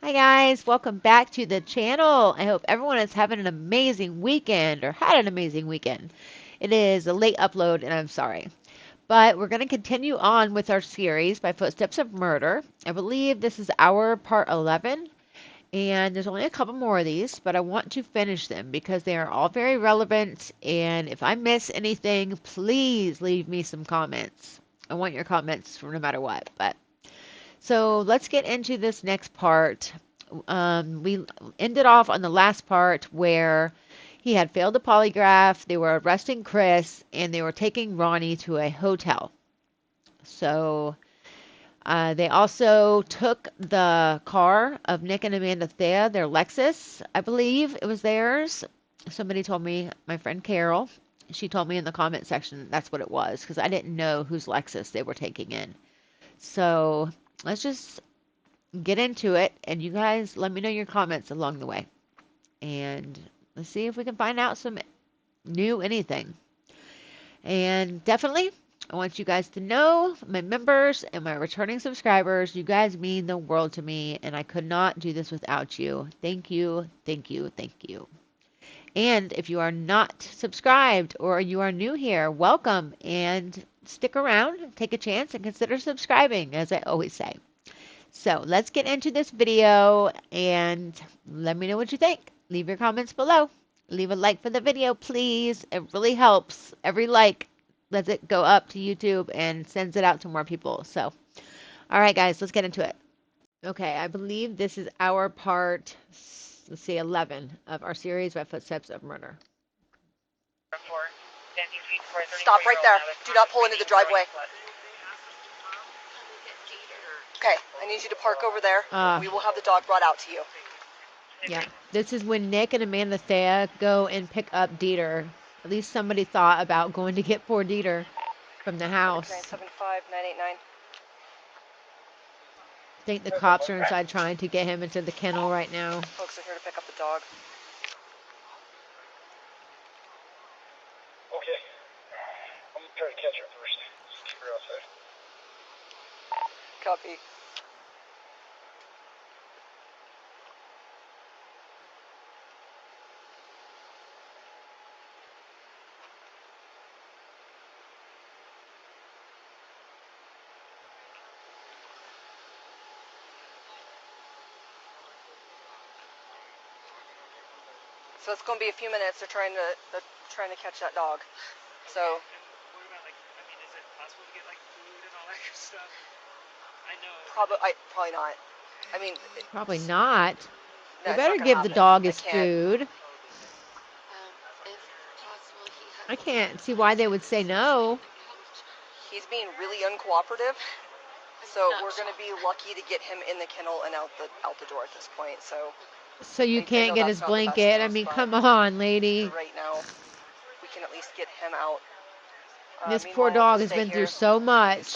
Hi guys, welcome back to the channel. I hope everyone is having an amazing weekend or had an amazing weekend. It is a late upload and I'm sorry. But we're going to continue on with our series by Footsteps of Murder. I believe this is our part 11 and there's only a couple more of these, but I want to finish them because they are all very relevant, and if I miss anything, please leave me some comments. I want your comments no matter what. But so let's get into this next part. We ended off on the last part where he had failed the polygraph, they were arresting Chris, and they were taking Ronnie to a hotel. So they also took the car of Nick and Amanda Thea, their Lexus, I believe it was theirs. Somebody told me, my friend Carol, she told me in the comment section that's what it was because I didn't know whose Lexus they were taking in. So let's just get into it, and you guys let me know your comments along the way. And let's see if we can find out some new anything. And definitely, I want you guys to know, my members and my returning subscribers, you guys mean the world to me, and I could not do this without you. Thank you, thank you, thank you. And if you are not subscribed or you are new here, welcome and stick around, take a chance, and consider subscribing, as I always say. So let's get into this video and let me know what you think. Leave your comments below. Leave a like for the video, please. It really helps. Every like lets it go up to YouTube and sends it out to more people. So, all right, guys, let's get into it. Okay, I believe this is our part, let's see, 11 of our series by Footsteps of Murder. Stop right there. Do not pull into the driveway. Okay, I need you to park over there. We will have the dog brought out to you. Yeah, this is when Nick and Amanda Thea go and pick up Dieter. At least somebody thought about going to get poor Dieter from the house. 975-989. I think the cops are inside trying to get him into the kennel right now. Folks are here to pick up the dog. Okay. I'm gonna try to catch her first. Keep her outside. Copy. So it's going to be a few minutes. They're trying to catch that dog. So. What about, like, I mean, is it possible to get, like, food and all that good stuff? I know. Probably not. I mean. Probably not. No, You better give the dog his food. I can't see why they would say no. He's being really uncooperative. So we're going to be lucky to get him in the kennel and out the door at this point. So you can't get his blanket. I mean, come on, lady. Right now, we can at least get him out. This poor dog has been through so much,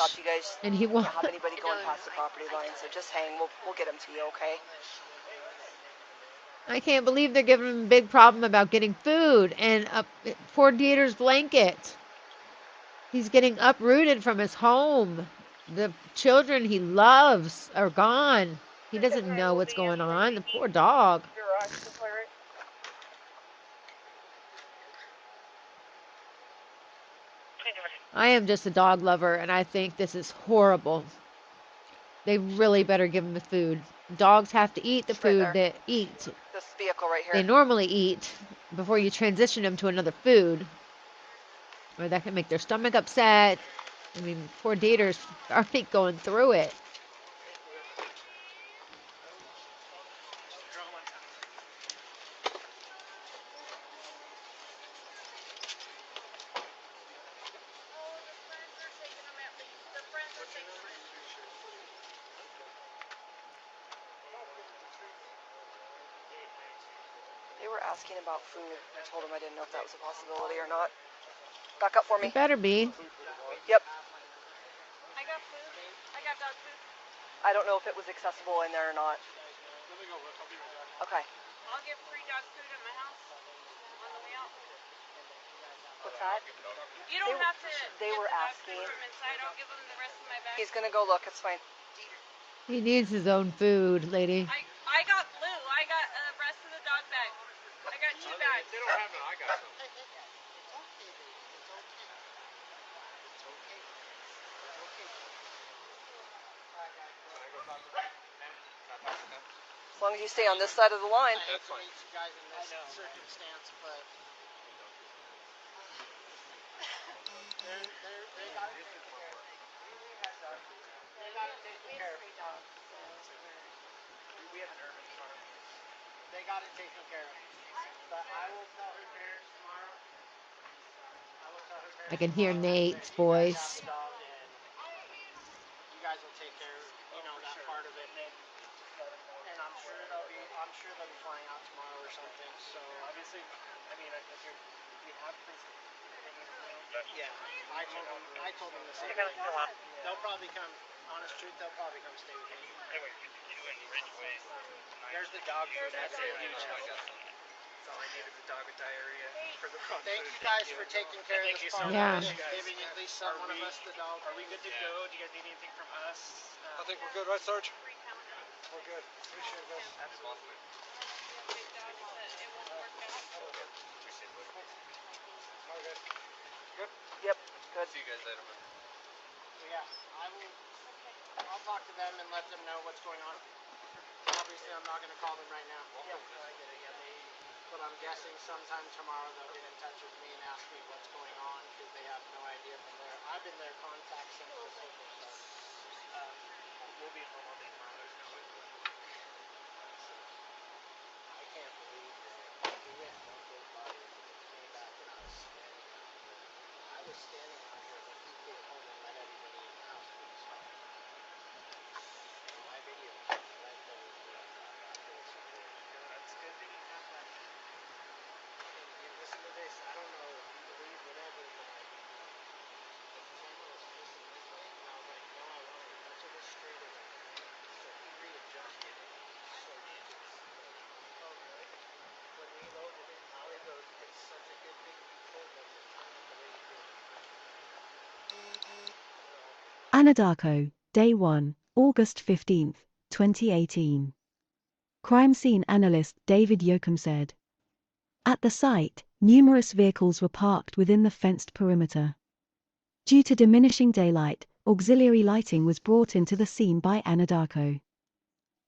and he won't have anybody going past the property line. So just hang. We'll get him to you, okay? I can't believe they're giving him a big problem about getting food and poor Dieter's blanket. He's getting uprooted from his home. The children he loves are gone. He doesn't know what's going on. The poor dog. I am just a dog lover, and I think this is horrible. They really better give him the food. Dogs have to eat the food they eat. This vehicle right here. They normally eat before you transition them to another food. Or that can make their stomach upset. I mean, poor Dieter's already going through it. They were asking about food. I told them I didn't know if that was a possibility or not. Back up for me. It better be. Yep. I got food. I got dog food. I don't know if it was accessible in there or not. Let me go look. I'll be right back. Okay. I'll get free dog food at my house on the way out. What's that? You don't have to. They were get the dog asking. food from inside. I'll give them the rest of my bag. He's gonna go look. It's fine. He needs his own food, lady. I As long as you stay on this side of the line. That's fine. You guys in this circumstance, but they got it taken care of. They got it taken care of. We have an urban farm. They got it taken care of. But I will tell her parents tomorrow. I can hear Nate's voice. You guys will take care of, that part of it. And I'm sure they'll be flying out tomorrow or something. So Obviously, I mean, we have proof hanging around. yeah, I told them the same thing. They'll probably come. Honest truth, they'll probably come stay with me. Anyway, you and Ridgeway. There's the dog food. That's a huge help. That's all I needed, the dog with diarrhea for the wrong Thank food. you guys for taking care of Thank this you so farm. Yeah. much. Giving at least one of us the dog. Are we good to go? Do you guys need anything from us? I think we're good, right, Sarge? We're good. Appreciate this. Absolutely. Okay. Good? Yep. Good. See you guys later, man. Yeah, I'll talk to them and let them know what's going on. Obviously, I'm not going to call them right now. But I'm guessing sometime tomorrow they'll get in touch with me and ask me what's going on because they have no idea from there. I've been their contact since the silver start. We'll be home all day tomorrow. There's no way we'll work. I can't believe that we went one big body and came back and I was standing out here. I was standing out here when he came home and let everybody in the house. My video right there was That's good that you have that. You listen to this, I don't know if you believe whatever, but the camera was facing this way, and I was like, no, I want as much of this straight away. So he readjusted it. So oh, really? When we loaded it, AUIDO, it's such a good thing you told us to turn it the way you did. Anadarko, Day 1, August 15, 2018. Crime scene analyst David Yoakum said. At the site, numerous vehicles were parked within the fenced perimeter. Due to diminishing daylight, auxiliary lighting was brought into the scene by Anadarko.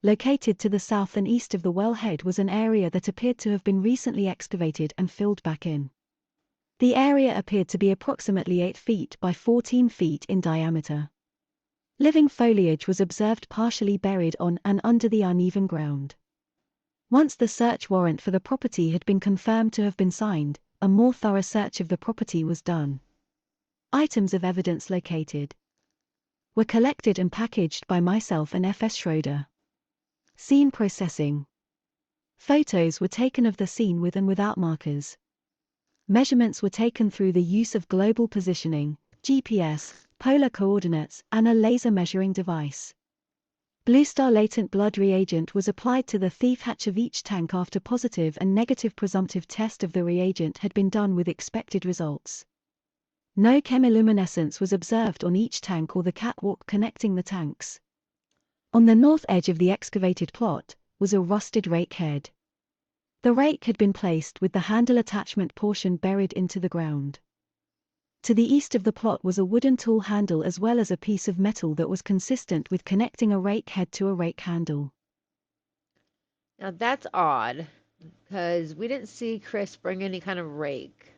Located to the south and east of the wellhead was an area that appeared to have been recently excavated and filled back in. The area appeared to be approximately 8 feet by 14 feet in diameter. Living foliage was observed partially buried on and under the uneven ground. Once the search warrant for the property had been confirmed to have been signed, a more thorough search of the property was done. Items of evidence located were collected and packaged by myself and F.S. Schroeder. Scene processing. Photos were taken of the scene with and without markers. Measurements were taken through the use of global positioning, GPS, polar coordinates, and a laser measuring device. Blue Star latent blood reagent was applied to the thief hatch of each tank after positive and negative presumptive test of the reagent had been done with expected results. No chemiluminescence was observed on each tank or the catwalk connecting the tanks. On the north edge of the excavated plot was a rusted rake head. The rake had been placed with the handle attachment portion buried into the ground. To the east of the plot was a wooden tool handle as well as a piece of metal that was consistent with connecting a rake head to a rake handle. Now that's odd, because we didn't see Chris bring any kind of rake.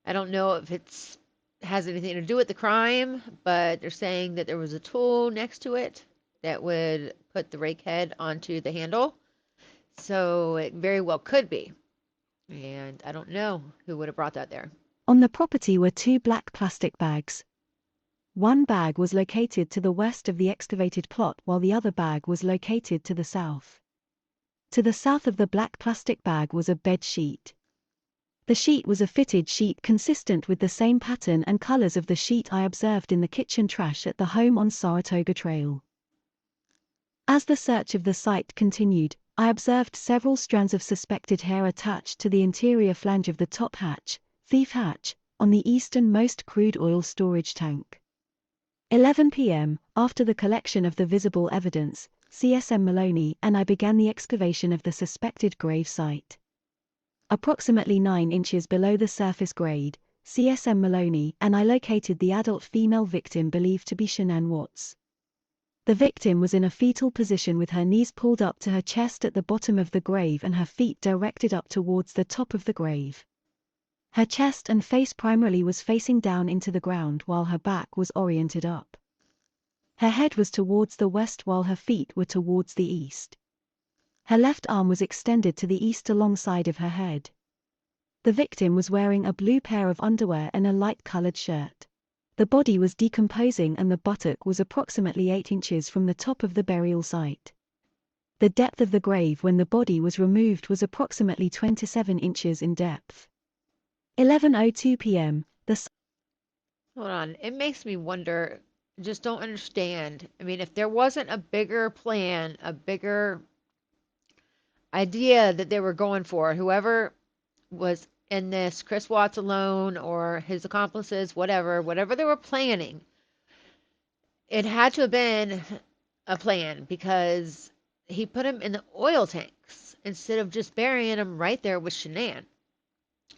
I don't know if it has anything to do with the crime, but they're saying that there was a tool next to it that would put the rake head onto the handle. So it very well could be. And I don't know who would have brought that there. On the property were 2 black plastic bags. One bag was located to the west of the excavated plot while the other bag was located to the south. To the south of the black plastic bag was a bed sheet. The sheet was a fitted sheet consistent with the same pattern and colors of the sheet I observed in the kitchen trash at the home on Saratoga Trail. As the search of the site continued, I observed several strands of suspected hair attached to the interior flange of the top hatch, thief hatch, on the easternmost crude oil storage tank. 11 p.m., after the collection of the visible evidence, CSM Maloney and I began the excavation of the suspected grave site. approximately 9 inches below the surface grade, CSM Maloney and I located the adult female victim believed to be Shanann Watts. The victim was in a fetal position with her knees pulled up to her chest at the bottom of the grave and her feet directed up towards the top of the grave. Her chest and face primarily was facing down into the ground while her back was oriented up. Her head was towards the west while her feet were towards the east. Her left arm was extended to the east alongside of her head. The victim was wearing a blue pair of underwear and a light-colored shirt. The body was decomposing and the buttock was approximately 8 inches from the top of the burial site. The depth of the grave when the body was removed was approximately 27 inches in depth. 11:02 p.m. Hold on. It makes me wonder, just don't understand. I mean, if there wasn't a bigger plan, a bigger idea that they were going for, whoever was in this, Chris Watts alone or his accomplices, whatever they were planning, it had to have been a plan because he put him in the oil tanks instead of just burying him right there with Shanann.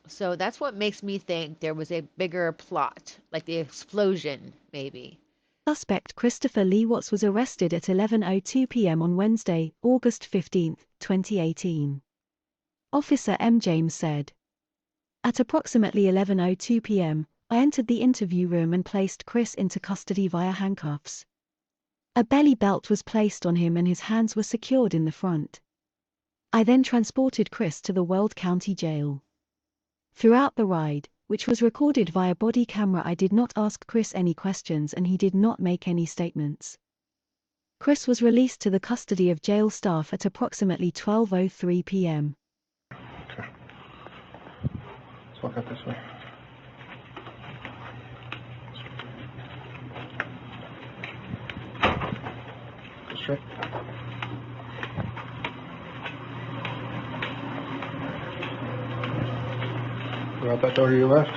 So that's what makes me think there was a bigger plot, like the explosion, maybe. Suspect Christopher Lee Watts was arrested at 11:02 p.m. on Wednesday, August 15, 2018. Officer M. James said. At approximately 11:02 p.m., I entered the interview room and placed Chris into custody via handcuffs. A belly belt was placed on him and his hands were secured in the front. I then transported Chris to the Weld County Jail. Throughout the ride, which was recorded via body camera, I did not ask Chris any questions and he did not make any statements. Chris was released to the custody of jail staff at approximately 12:03 p.m. Let's walk out this way. Go straight. Go out that door to your left.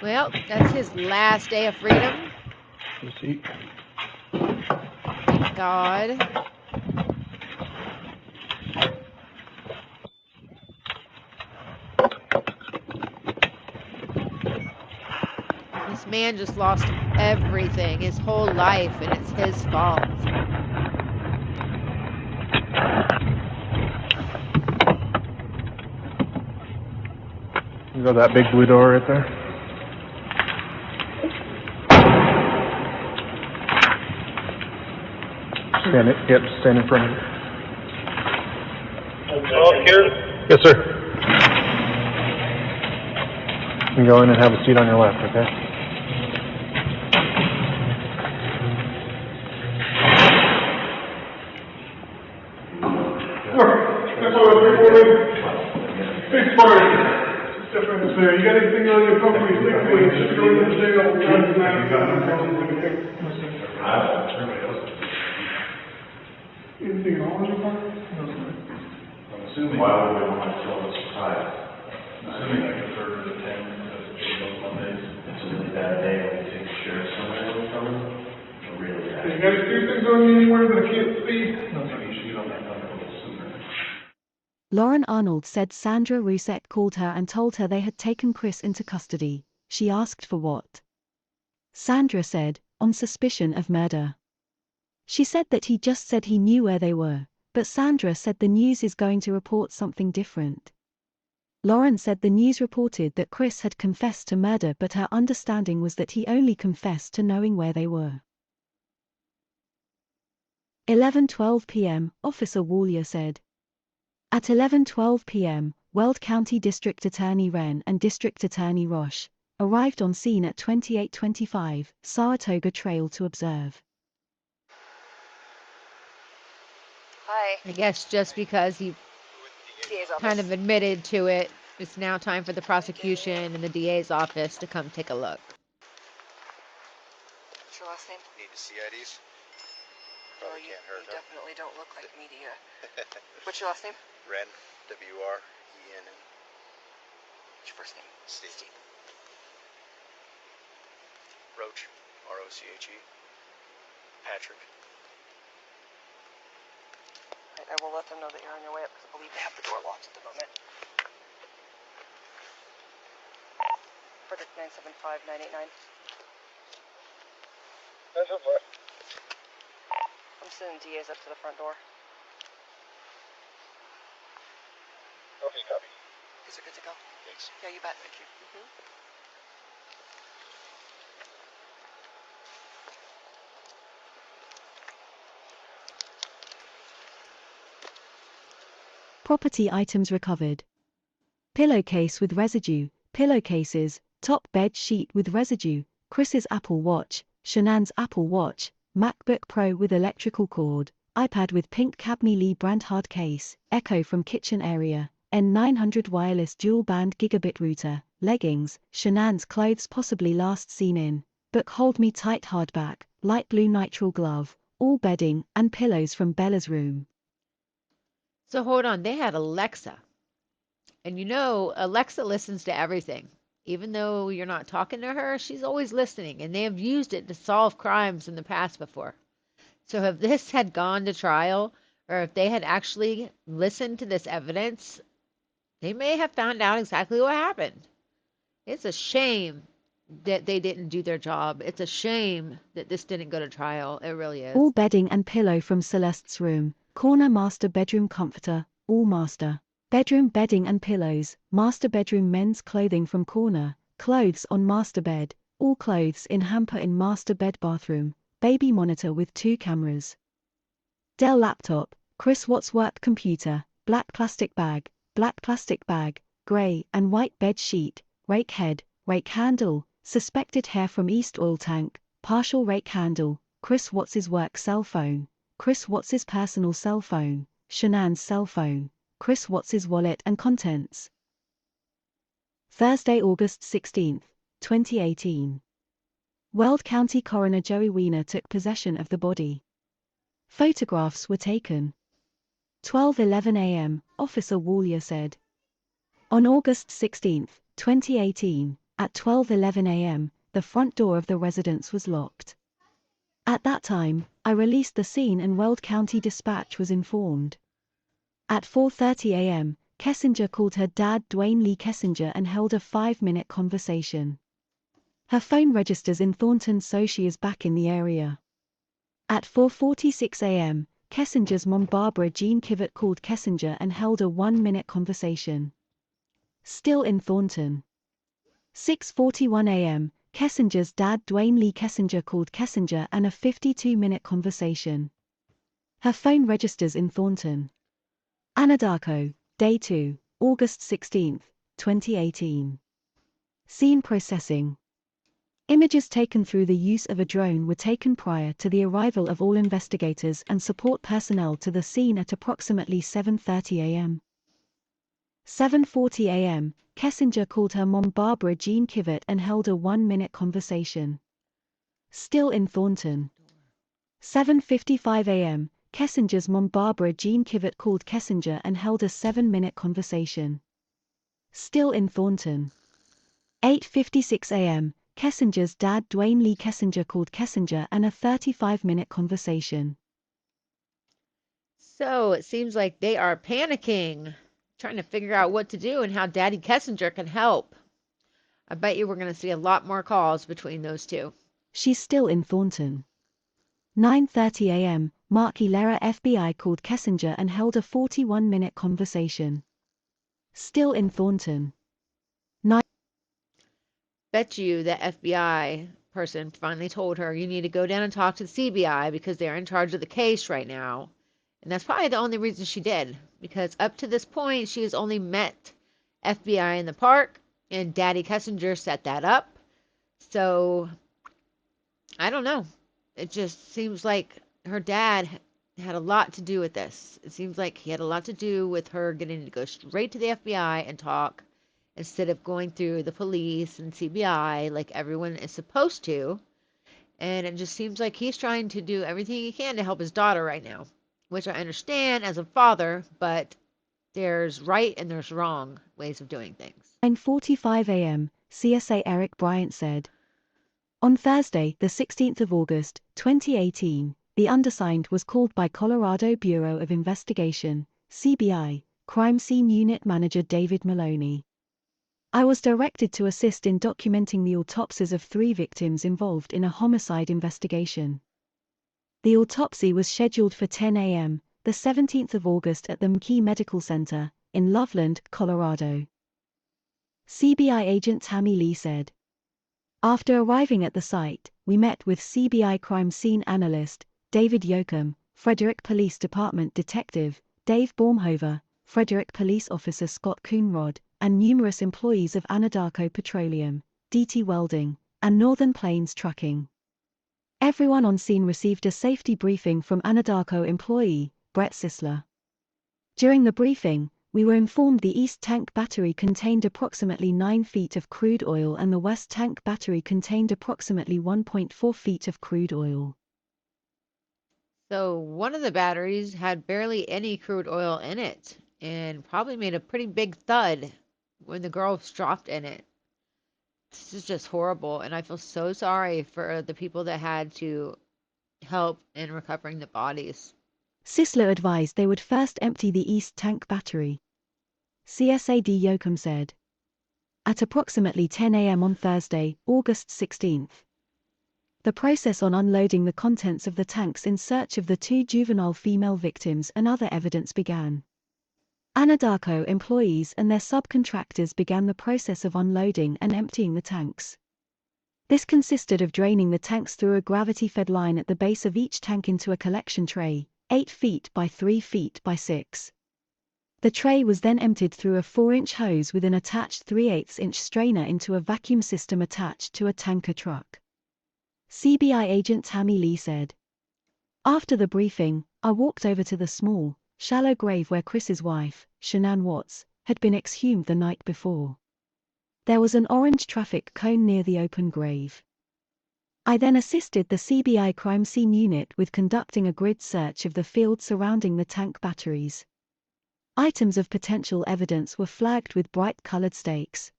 Well, that's his last day of freedom. Your seat. Thank God. This man just lost everything, his whole life, and it's his fault. You go that big blue door right there. Stand in front of it. Yes, sir. You can go in and have a seat on your left, okay? You got anything on your property? Just go into the jail. Anything at all on your property? No, sir. I'm assuming. Why would they want to sell this high? I'm assuming I defer to the 10 because it's those Mondays. It's a really bad day when you think the sheriff's somewhere will come in. Really bad. You got any things on you anywhere that I can't see? No, you should get on that phone a little sooner. Lauren Arnold said Sandra Rousset called her and told her they had taken Chris into custody. She asked for what? Sandra said, on suspicion of murder. She said that he just said he knew where they were, but Sandra said the news is going to report something different. Lauren said the news reported that Chris had confessed to murder, but her understanding was that he only confessed to knowing where they were. 11:12 p.m., Officer Wallier said. At 11:12 p.m., Weld County District Attorney Wren and District Attorney Roche arrived on scene at 2825 Saratoga Trail to observe. Hi. I guess just because he DA's office. kind of admitted to it, it's now time for the prosecution and the DA's office to come take a look. What's your last name? Need to see IDs? Well, Probably you can't hurt, huh? definitely don't look like media. What's your last name? Ren, W-R-E-N-N. What's your first name? Steve. Roach, R-O-C-H-E. Patrick. Right, I will let them know that you're on your way up because I believe they have the door locked at the moment. Frederick 975-989. I'm sending DAs up to the front door. Okay, copy. These are good to go. Thanks. Yeah, you bet. Thank you. Property items recovered. Pillowcase with residue, pillowcases, top bed sheet with residue, Chris's Apple Watch, Shanann's Apple Watch, MacBook Pro with electrical cord, iPad with pink Cabney Lee brand hard case, Echo from kitchen area, N900 wireless dual band gigabit router, leggings, Shanann's clothes possibly last seen in, book Hold Me Tight hardback, light blue nitrile glove, all bedding and pillows from Bella's room. So hold on, they had Alexa. And you know, Alexa listens to everything. Even though you're not talking to her, she's always listening, and they have used it to solve crimes in the past before. So if this had gone to trial, or if they had actually listened to this evidence, they may have found out exactly what happened. It's a shame that they didn't do their job. It's a shame that this didn't go to trial. It really is. All bedding and pillow from Celeste's room, corner master bedroom comforter, all master bedroom bedding and pillows, master bedroom men's clothing from corner, clothes on master bed, all clothes in hamper in master bed bathroom, baby monitor with 2 cameras. Dell laptop, Chris Watts work computer, black plastic bag, grey and white bed sheet, rake head, rake handle, suspected hair from East oil tank, partial rake handle, Chris Watts's work cell phone, Chris Watts's personal cell phone, Shanann's cell phone, Chris Watts's wallet and contents. Thursday, August 16, 2018. Weld County Coroner Joey Weiner took possession of the body. Photographs were taken. 12:11 a.m., Officer Wallier said. On August 16, 2018, at 12:11 a.m., the front door of the residence was locked. At that time, I released the scene and Weld County Dispatch was informed. At 4:30 a.m., Kessinger called her dad Dwayne Lee Kessinger and held a 5-minute conversation. Her phone registers in Thornton, so she is back in the area. At 4:46 a.m., Kessinger's mom Barbara Jean Kivett called Kessinger and held a 1-minute conversation. Still in Thornton. 6:41 a.m., Kessinger's dad Dwayne Lee Kessinger called Kessinger and a 52-minute conversation. Her phone registers in Thornton. Anadarko, Day 2, August 16, 2018. Scene processing. Images taken through the use of a drone were taken prior to the arrival of all investigators and support personnel to the scene at approximately 7:30 a.m. 7:40 a.m., Kessinger called her mom Barbara Jean Kivett and held a 1-minute conversation. Still in Thornton. 7:55 a.m., Kessinger's mom Barbara Jean Kivett called Kessinger and held a 7-minute conversation. Still in Thornton. 8:56 a.m., Kessinger's dad Dwayne Lee Kessinger called Kessinger and a 35-minute conversation. So it seems like they are panicking, trying to figure out what to do and how Daddy Kessinger can help. I bet you we're going to see a lot more calls between those two. She's still in Thornton. 9:30 a.m., Mark Hilera FBI called Kessinger and held a 41-minute conversation. Still in Thornton. Bet you the FBI person finally told her, you need to go down and talk to the CBI because they're in charge of the case right now. And that's probably the only reason she did, because up to this point, she has only met FBI in the park, and Daddy Kessinger set that up. So, I don't know. It just seems like her dad had a lot to do with this. It seems like he had a lot to do with her getting to go straight to the FBI and talk instead of going through the police and CBI like everyone is supposed to. And it just seems like he's trying to do everything he can to help his daughter right now, which I understand as a father, but there's right and there's wrong ways of doing things. 9:45 a.m., CSA Eric Bryant said. On Thursday, the 16th of August, 2018, the undersigned was called by Colorado Bureau of Investigation, CBI, Crime Scene Unit Manager David Maloney. I was directed to assist in documenting the autopsies of 3 victims involved in a homicide investigation. The autopsy was scheduled for 10 a.m., the 17th of August at the McKee Medical Center, in Loveland, Colorado. CBI agent Tammy Lee said. After arriving at the site, we met with CBI crime scene analyst, David Yoakum, Frederick Police Department Detective, Dave Baumhover, Frederick Police Officer Scott Coonrod, and numerous employees of Anadarko Petroleum, DT Welding, and Northern Plains Trucking. Everyone on scene received a safety briefing from Anadarko employee, Brett Sisler. During the briefing, we were informed the east tank battery contained approximately 9 feet of crude oil and the west tank battery contained approximately 1.4 feet of crude oil. So one of the batteries had barely any crude oil in it and probably made a pretty big thud when the girl was dropped in it. This is just horrible, and I feel so sorry for the people that had to help in recovering the bodies. Sisler advised they would first empty the east tank battery. CSAD Yoakum said. At approximately 10 a.m. on Thursday, August 16th. The process on unloading the contents of the tanks in search of the 2 juvenile female victims and other evidence began. Anadarko employees and their subcontractors began the process of unloading and emptying the tanks. This consisted of draining the tanks through a gravity-fed line at the base of each tank into a collection tray, 8 feet by 3 feet by 6. The tray was then emptied through a 4-inch hose with an attached 3/8-inch strainer into a vacuum system attached to a tanker truck. CBI agent Tammy Lee said. After the briefing, I walked over to the small, shallow grave where Chris's wife, Shanann Watts, had been exhumed the night before. There was an orange traffic cone near the open grave. I then assisted the CBI crime scene unit with conducting a grid search of the field surrounding the tank batteries. Items of potential evidence were flagged with bright-colored stakes.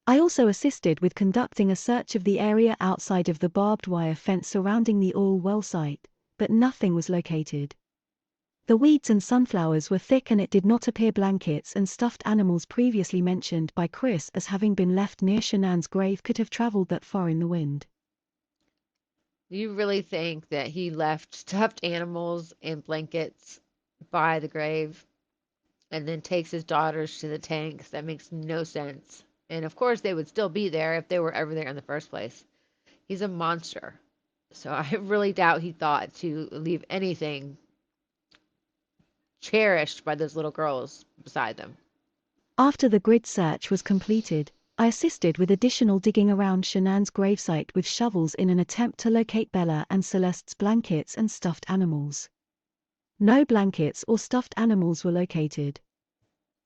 I also assisted with conducting a search of the area outside of the barbed wire fence surrounding the oil well site, but nothing was located. The weeds and sunflowers were thick and it did not appear blankets and stuffed animals previously mentioned by Chris as having been left near Shanann's grave could have traveled that far in the wind. Do you really think that he left stuffed animals and blankets by the grave and then takes his daughters to the tanks? That makes no sense. And of course they would still be there if they were ever there in the first place. He's a monster. So I really doubt he thought to leave anything cherished by those little girls beside them. After the grid search was completed, I assisted with additional digging around Shanann's gravesite with shovels in an attempt to locate Bella and Celeste's blankets and stuffed animals. No blankets or stuffed animals were located.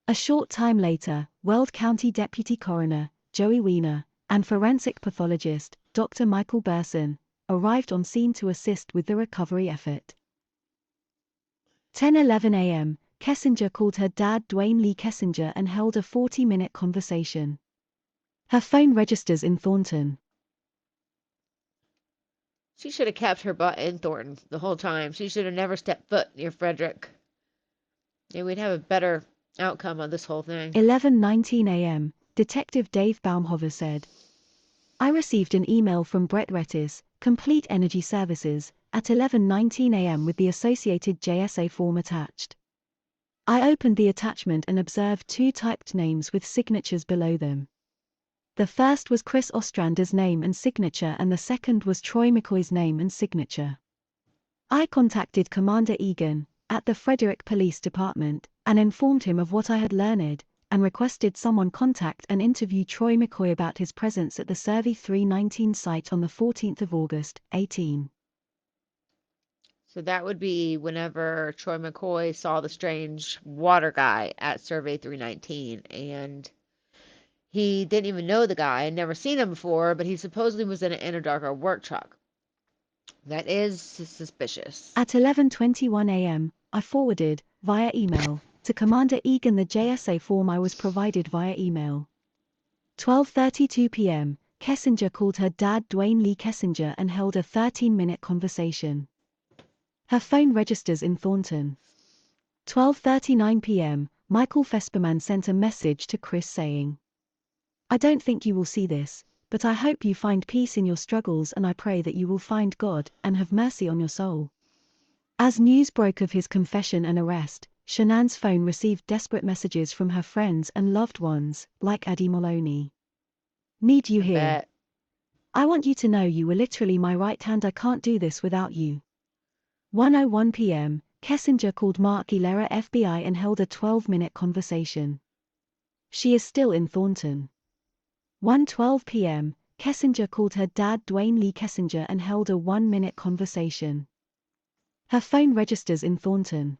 A short time later, Weld County Deputy Coroner, Joey Weiner, and forensic pathologist, Dr. Michael Burson, arrived on scene to assist with the recovery effort. 10:11 a.m., Kessinger called her dad Dwayne Lee Kessinger and held a 40-minute conversation. Her phone registers in Thornton. She should have kept her butt in Thornton the whole time. She should have never stepped foot near Frederick. And we'd have a better outcome on this whole thing. 11:19 a.m., Detective Dave Baumhover said. I received an email from Brett Rettis, Complete Energy Services, at 11:19 a.m. with the associated JSA form attached. I opened the attachment and observed 2 typed names with signatures below them. The first was Chris Ostrander's name and signature and the second was Troy McCoy's name and signature. I contacted Commander Egan, at the Frederick Police Department, and informed him of what I had learned, and requested someone contact and interview Troy McCoy about his presence at the Survey 319 site on the 14th of August, 18. So that would be whenever Troy McCoy saw the strange water guy at Survey 319, and he didn't even know the guy, had never seen him before, but he supposedly was in an Anadarko work truck. That is suspicious. At 11:21 a.m., I forwarded, via email, to Commander Egan the JSA form I was provided via email. 12:32 p.m., Kessinger called her dad Dwayne Lee Kessinger and held a 13-minute conversation. Her phone registers in Thornton. 12:39 p.m., Michael Fesperman sent a message to Chris saying, "I don't think you will see this, but I hope you find peace in your struggles and I pray that you will find God and have mercy on your soul." As news broke of his confession and arrest, Shanann's phone received desperate messages from her friends and loved ones, like Addie Maloney. "Need you I here. bet. I want you to know you were literally my right hand. I can't do this without you." 1:01 p.m., Kessinger called Mark Gilera FBI and held a 12-minute conversation. She is still in Thornton. 1:12 p.m., Kessinger called her dad Dwayne Lee Kessinger and held a 1-minute conversation. Her phone registers in Thornton.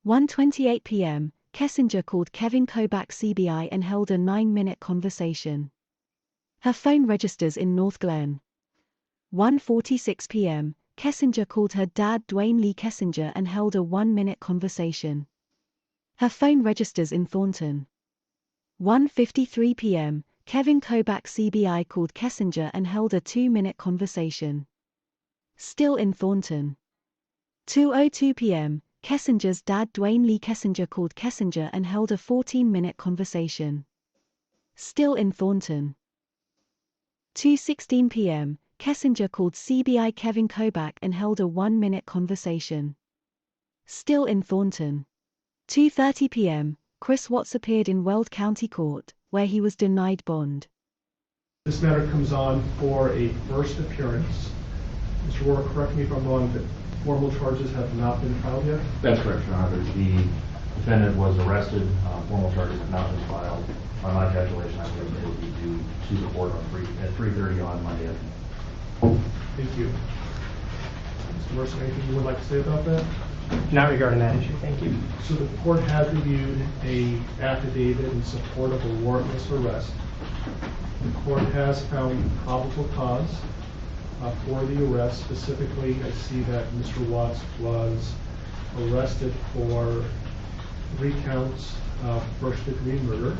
1:28 p.m., Kessinger called Kevin Kobach CBI and held a 9-minute conversation. Her phone registers in North Glen. 1:46 p.m., Kessinger called her dad Dwayne Lee Kessinger and held a 1-minute conversation. Her phone registers in Thornton. 1:53 p.m., Kevin Kobach CBI called Kessinger and held a 2-minute conversation. Still in Thornton. 2:02 p.m., Kessinger's dad Dwayne Lee Kessinger called Kessinger and held a 14-minute conversation. Still in Thornton. 2:16 p.m., Kessinger called CBI Kevin Kobach and held a 1-minute conversation. Still in Thornton. 2:30 p.m., Chris Watts appeared in Weld County Court, where he was denied bond. This matter comes on for a first appearance. Mr. Warwick, correct me if I'm wrong, but formal charges have not been filed yet? That's correct, Your Honor. The defendant was arrested. Formal charges have not been filed. On my calculation, I believe it will be due to the court at 3:30 on Monday. Thank you. Mr. Mercer, anything you would like to say about that? Not regarding that issue, thank you. So the court has reviewed a affidavit in support of a warrantless arrest. The court has found probable cause for the arrest. Specifically, I see that Mr. Watts was arrested for 3 counts of first-degree murder,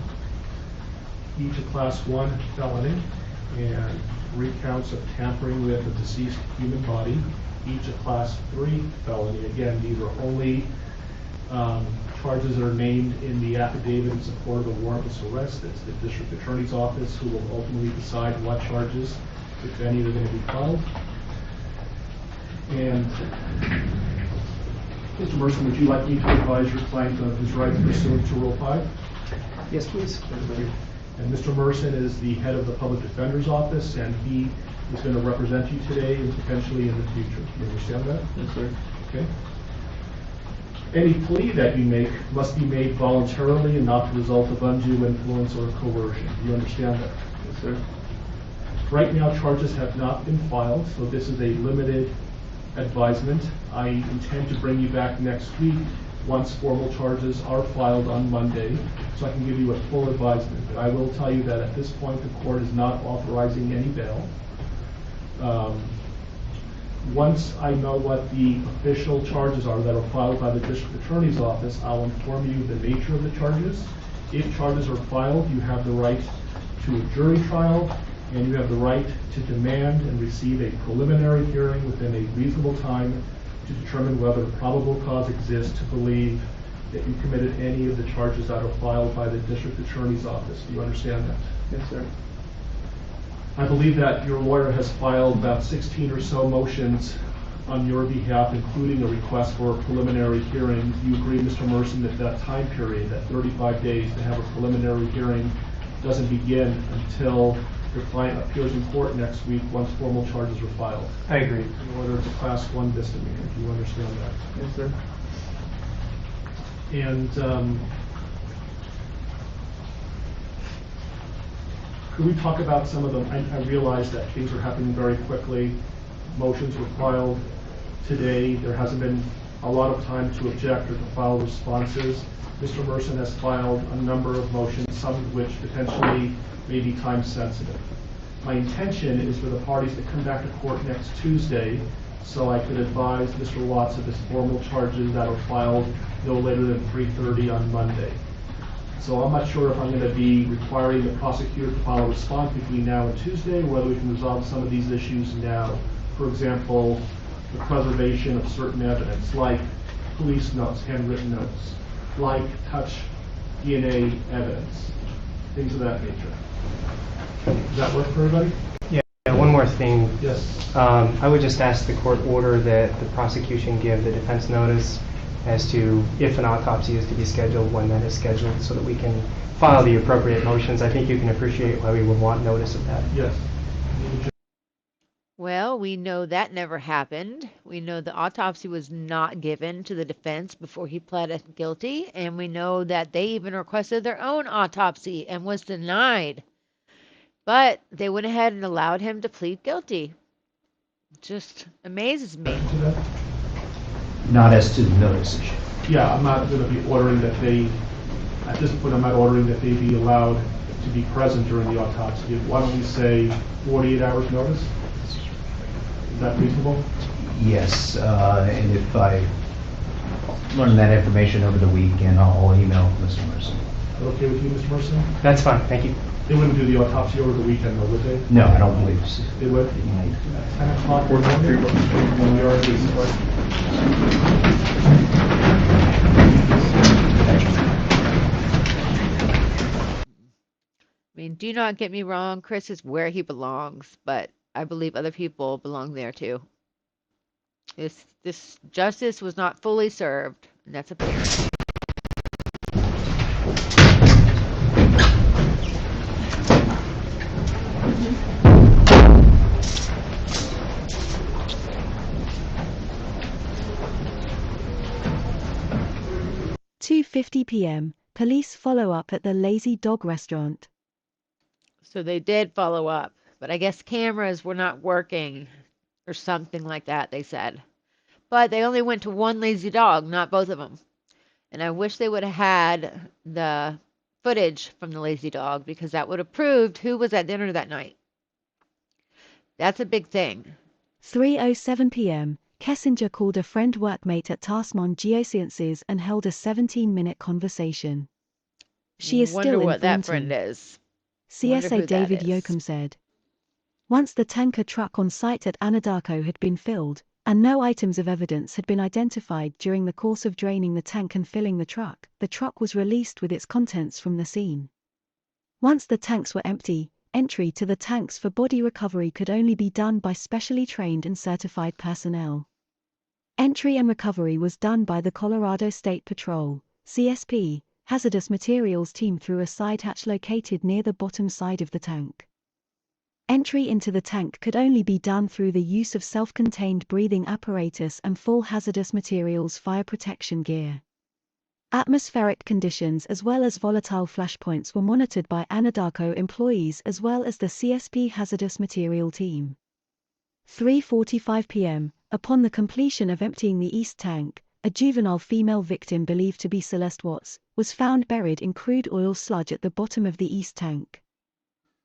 each a Class 1 felony, and 3 counts of tampering with a deceased human body, each a Class 3 felony. Again, these are only charges that are named in the affidavit in support of a warrantless arrest. It's the district attorney's office who will ultimately decide what charges, if any, are going to be filed. And Mr. Merson, would you like me to advise your client of his rights pursuant to Rule 5? Yes, please. And Mr. Merson is the head of the Public Defender's Office, and he is going to represent you today and potentially in the future. You understand that? Yes, sir. Okay. Any plea that you make must be made voluntarily and not the result of undue influence or coercion. Do you understand that? Yes, sir. Right now, charges have not been filed, so this is a limited advisement. I intend to bring you back next week once formal charges are filed on Monday, so I can give you a full advisement. But I will tell you that at this point, the court is not authorizing any bail. Once I know what the official charges are that are filed by the district attorney's office, I'll inform you the nature of the charges. If charges are filed, you have the right to a jury trial, and you have the right to demand and receive a preliminary hearing within a reasonable time to determine whether probable cause exists to believe that you committed any of the charges that are filed by the district attorney's office. Do you understand that? Yes, sir. I believe that your lawyer has filed about 16 or so motions on your behalf, including a request for a preliminary hearing. Do you agree, Mr. Merson, that that time period, that 35 days to have a preliminary hearing, doesn't begin until your client appears in court next week once formal charges are filed? I agree. Whether it's a Class 1 misdemeanor. Do you understand that? Yes, sir. And could we talk about some of them? I realize that things are happening very quickly. Motions were filed today. There hasn't been a lot of time to object or to file responses. Mr. Merson has filed a number of motions, some of which potentially may be time sensitive. My intention is for the parties to come back to court next Tuesday so I could advise Mr. Watts of his formal charges that are filed no later than 3:30 on Monday. So I'm not sure if I'm going to be requiring the prosecutor to file a response between now and Tuesday, or whether we can resolve some of these issues now. For example, the preservation of certain evidence, like police notes, handwritten notes, like touch DNA evidence, things of that nature. Does that work for everybody? Yeah, one more thing. Yes. I would just ask the court order that the prosecution give the defense notice as to if an autopsy is to be scheduled, when that is scheduled, so that we can file the appropriate motions. I think you can appreciate why we would want notice of that. Yes. Well, we know that never happened. We know the autopsy was not given to the defense before he pled guilty, and we know that they even requested their own autopsy and was denied. But they went ahead and allowed him to plead guilty. Just amazes me. Not as to the notice issue. Yeah, I'm not going to be ordering that they, at this point, I'm not ordering that they be allowed to be present during the autopsy. Why don't we say 48 hours notice? Is that reasonable? Yes, and if I learn that information over the weekend, I'll email Mr. Mercer. Okay with you, Mr. Mercer? That's fine, thank you. They wouldn't do the autopsy over the weekend, though, would they? No, I don't believe so. They would? 10 o'clock or when we are at I mean, do not get me wrong, Chris is where he belongs, but I believe other people belong there too. This justice was not fully served, and that's apparent. Two 2:50 p.m., police follow up at the Lazy Dog restaurant. So they did follow up, but I guess cameras were not working or something like that, they said. But they only went to one Lazy Dog, not both of them. And I wish they would have had the footage from the Lazy Dog, because that would have proved who was at dinner that night. That's a big thing. 3:07 p.m., Kessinger called a friend workmate at Tasman Geosciences and held a 17-minute conversation. She is Wonder still in what that Thornton. friend is. CSA David Yoakum said. Once the tanker truck on site at Anadarko had been filled, and no items of evidence had been identified during the course of draining the tank and filling the truck was released with its contents from the scene. Once the tanks were empty, entry to the tanks for body recovery could only be done by specially trained and certified personnel. Entry and recovery was done by the Colorado State Patrol, CSP, hazardous materials team through a side hatch located near the bottom side of the tank. Entry into the tank could only be done through the use of self-contained breathing apparatus and full hazardous materials fire protection gear. Atmospheric conditions as well as volatile flashpoints were monitored by Anadarko employees as well as the CSP hazardous material team. 3:45 p.m., upon the completion of emptying the east tank, a juvenile female victim believed to be Celeste Watts was found buried in crude oil sludge at the bottom of the east tank.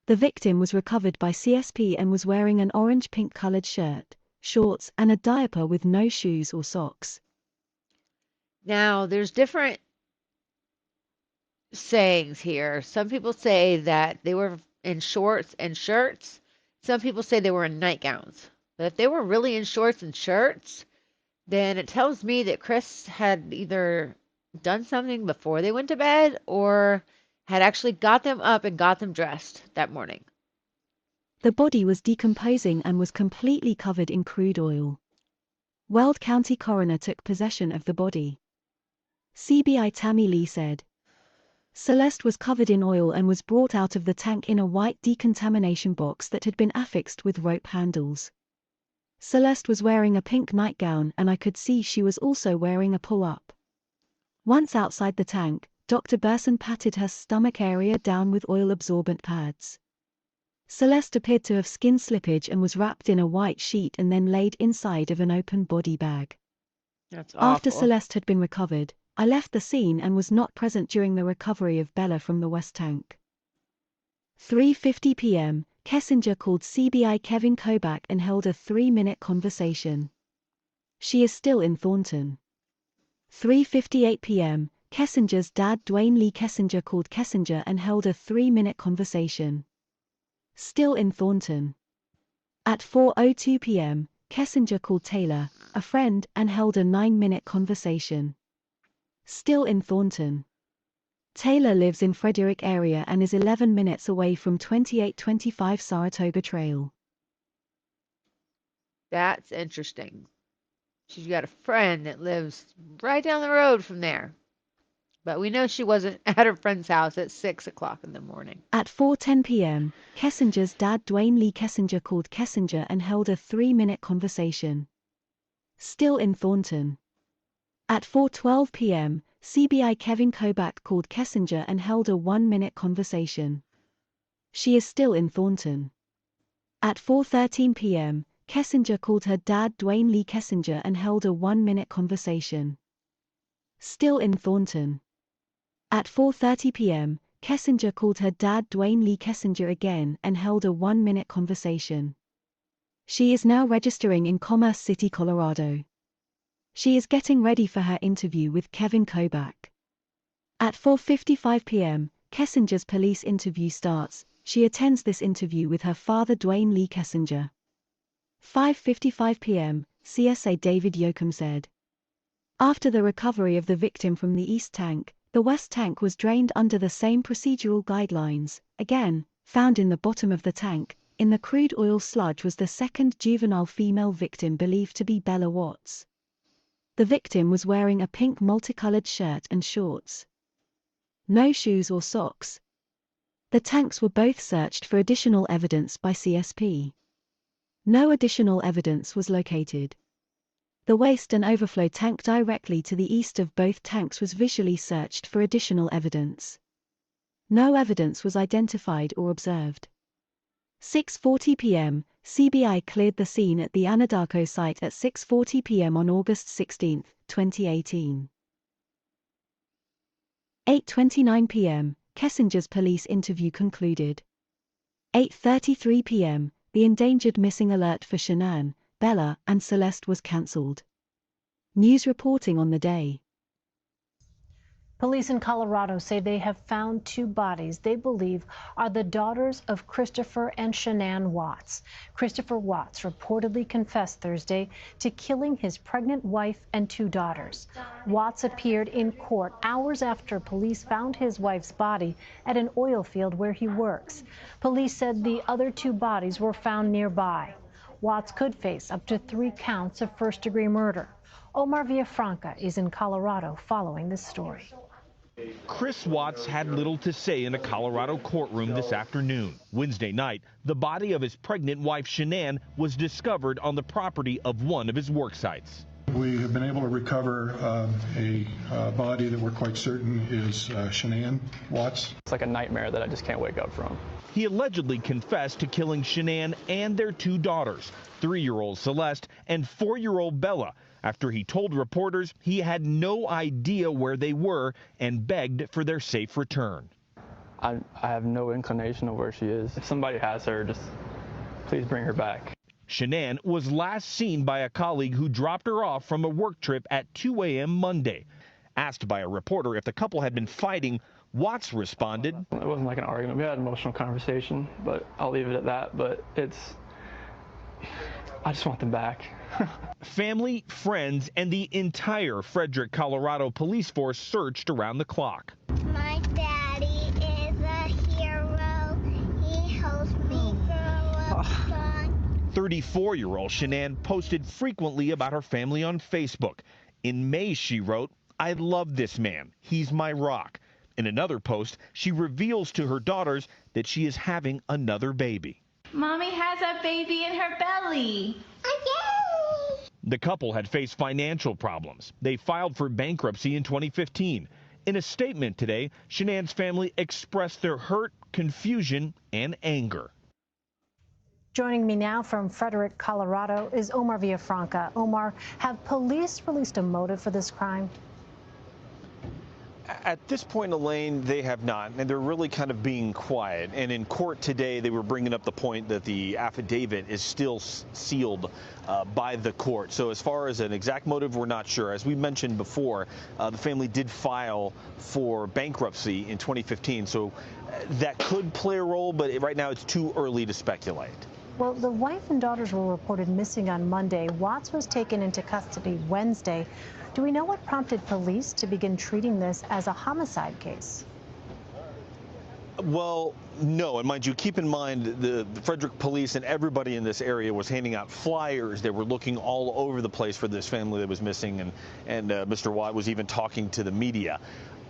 The victim was recovered by CSP and was wearing an orange-pink colored shirt, shorts, and a diaper with no shoes or socks. Now, there's different sayings here. Some people say that they were in shorts and shirts. Some people say they were in nightgowns. But if they were really in shorts and shirts, then it tells me that Chris had either done something before they went to bed or had actually got them up and got them dressed that morning. The body was decomposing and was completely covered in crude oil. Weld County coroner took possession of the body. CBI Tammy Lee said, Celeste was covered in oil and was brought out of the tank in a white decontamination box that had been affixed with rope handles. Celeste was wearing a pink nightgown and I could see she was also wearing a pull-up. Once outside the tank, Dr. Burson patted her stomach area down with oil-absorbent pads. Celeste appeared to have skin slippage and was wrapped in a white sheet and then laid inside of an open body bag. That's awful. After Celeste had been recovered, I left the scene and was not present during the recovery of Bella from the west tank. 3:50 p.m., Kessinger called CBI Kevin Kobach and held a 3-minute conversation. She is still in Thornton. 3:58 p.m., Kessinger's dad Dwayne Lee Kessinger called Kessinger and held a 3-minute conversation. Still in Thornton. At 4:02 p.m., Kessinger called Taylor, a friend, and held a 9-minute conversation. Still in Thornton. Taylor lives in Frederick area and is 11 minutes away from 2825 Saratoga Trail. That's interesting. She's got a friend that lives right down the road from there. But we know she wasn't at her friend's house at 6 o'clock in the morning. At 4:10 p.m., Kessinger's dad Dwayne Lee Kessinger called Kessinger and held a 3-minute conversation. Still in Thornton. At 4:12 p.m., CBI Kevin Kobach called Kessinger and held a 1-minute conversation. She is still in Thornton. At 4:13 p.m., Kessinger called her dad Dwayne Lee Kessinger and held a 1-minute conversation. Still in Thornton. At 4:30 p.m., Kessinger called her dad Dwayne Lee Kessinger again and held a 1-minute conversation. She is now registering in Commerce City, Colorado. She is getting ready for her interview with Kevin Kobach. At 4:55 p.m., Kessinger's police interview starts. She attends this interview with her father Dwayne Lee Kessinger. 5:55 p.m., CSA David Yoakum said. After the recovery of the victim from the east tank, the west tank was drained under the same procedural guidelines. Again, found in the bottom of the tank, in the crude oil sludge was the second juvenile female victim believed to be Bella Watts. The victim was wearing a pink multicolored shirt and shorts. No shoes or socks. The tanks were both searched for additional evidence by CSP. No additional evidence was located. The waste and overflow tank directly to the east of both tanks was visually searched for additional evidence. No evidence was identified or observed. 6:40 p.m., CBI cleared the scene at the Anadarko site at 6:40 p.m. on August 16, 2018. 8:29 p.m., Kessinger's police interview concluded. 8:33 p.m., the endangered missing alert for Shanann, Bella, and Celeste was cancelled. News reporting on the day. Police in Colorado say they have found 2 bodies they believe are the daughters of Christopher and Shanann Watts. Christopher Watts reportedly confessed Thursday to killing his pregnant wife and 2 daughters. Watts appeared in court hours after police found his wife's body at an oil field where he works. Police said the other 2 bodies were found nearby. Watts could face up to 3 counts of first-degree murder. Omar Villafranca is in Colorado following this story. Chris Watts had little to say in a Colorado courtroom this afternoon. Wednesday night, the body of his pregnant wife Shanann was discovered on the property of one of his work sites. We have been able to recover a body that we're quite certain is Shanann Watts. It's like a nightmare that I just can't wake up from. He allegedly confessed to killing Shanann and their 2 daughters, 3-year-old Celeste and 4-year-old Bella, after he told reporters he had no idea where they were and begged for their safe return. I have no inclination of where she is. If somebody has her, just please bring her back. Shanann was last seen by a colleague who dropped her off from a work trip at 2 a.m. Monday. Asked by a reporter if the couple had been fighting, Watts responded, "It wasn't like an argument. We had an emotional conversation, but I'll leave it at that. But I just want them back." Family, friends, and the entire Frederick, Colorado police force searched around the clock. My daddy is a hero. He helps me grow up strong. 34-year-old Shanann posted frequently about her family on Facebook. In May, she wrote, "I love this man. He's my rock." In another post, she reveals to her daughters that she is having another baby. Mommy has a baby in her belly. The couple had faced financial problems. They filed for bankruptcy in 2015. In a statement today, Shanann's family expressed their hurt, confusion, and anger. Joining me now from Frederick, Colorado, is Omar Villafranca. Omar, have police released a motive for this crime? At this point, Elaine, they have not, and they're really kind of being quiet. And in court today, they were bringing up the point that the affidavit is still sealed by the court. So as far as an exact motive, we're not sure. As we mentioned before, the family did file for bankruptcy in 2015, so that could play a role, but right now it's too early to speculate. Well, the wife and daughters were reported missing on Monday. Watts was taken into custody Wednesday. Do we know what prompted police to begin treating this as a homicide case? Well, no, and mind you, keep in mind the Frederick police and everybody in this area was handing out flyers. They were looking all over the place for this family that was missing, and Mr. Watt was even talking to the media.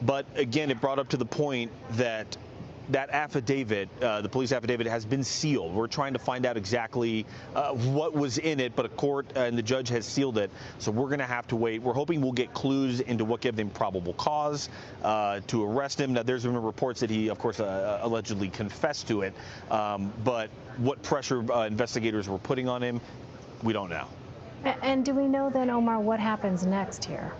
But again, it brought up to the point that that affidavit, the police affidavit, has been sealed. We're trying to find out exactly what was in it, but a court and the judge has sealed it, so we're going to have to wait. We're hoping we'll get clues into what gave them probable cause to arrest him. Now, there's been reports that he, of course, allegedly confessed to it, but what pressure investigators were putting on him, we don't know. And do we know then, Omar, what happens next here?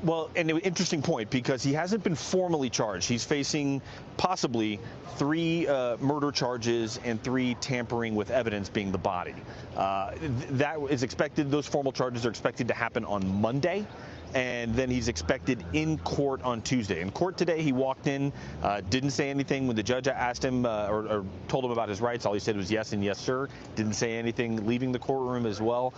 Well, and an interesting point, because he hasn't been formally charged. He's facing possibly 3 murder charges and 3 tampering with evidence, being the body. That is expected, those formal charges are expected to happen on Monday, and then he's expected in court on Tuesday. In court today, he walked in, didn't say anything. When the judge asked him or told him about his rights, all he said was yes and yes, sir. Didn't say anything leaving the courtroom as well.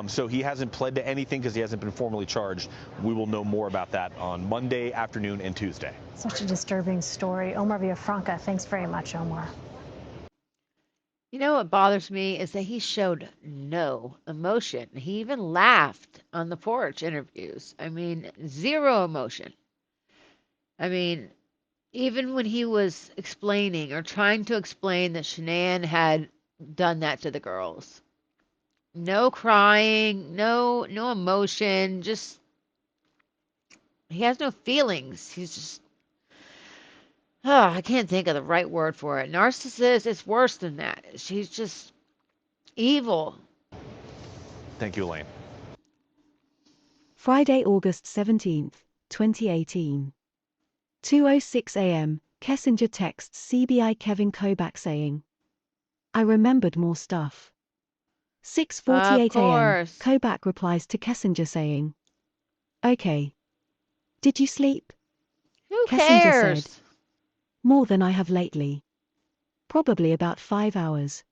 So he hasn't pled to anything because he hasn't been formally charged. We will know more about that on Monday afternoon and Tuesday. Such a disturbing story. Omar Villafranca, thanks very much, Omar. You know what bothers me is that he showed no emotion. He even laughed on the porch interviews. I mean, zero emotion. I mean, even when he was explaining or trying to explain that Shanann had done that to the girls, no crying, no emotion, just he has no feelings. He's just I can't think of the right word for it. Narcissist, it's worse than that. She's just evil. Thank you, Elaine. Friday, August 17th, 2018. 2:06 a.m., Kessinger texts CBI Kevin Kobach saying, I remembered more stuff. Of 6:48 a.m., course. Kobach replies to Kessinger saying, Okay. Did you sleep? Who Kessinger cares? said, More than I have lately. Probably about 5 hours.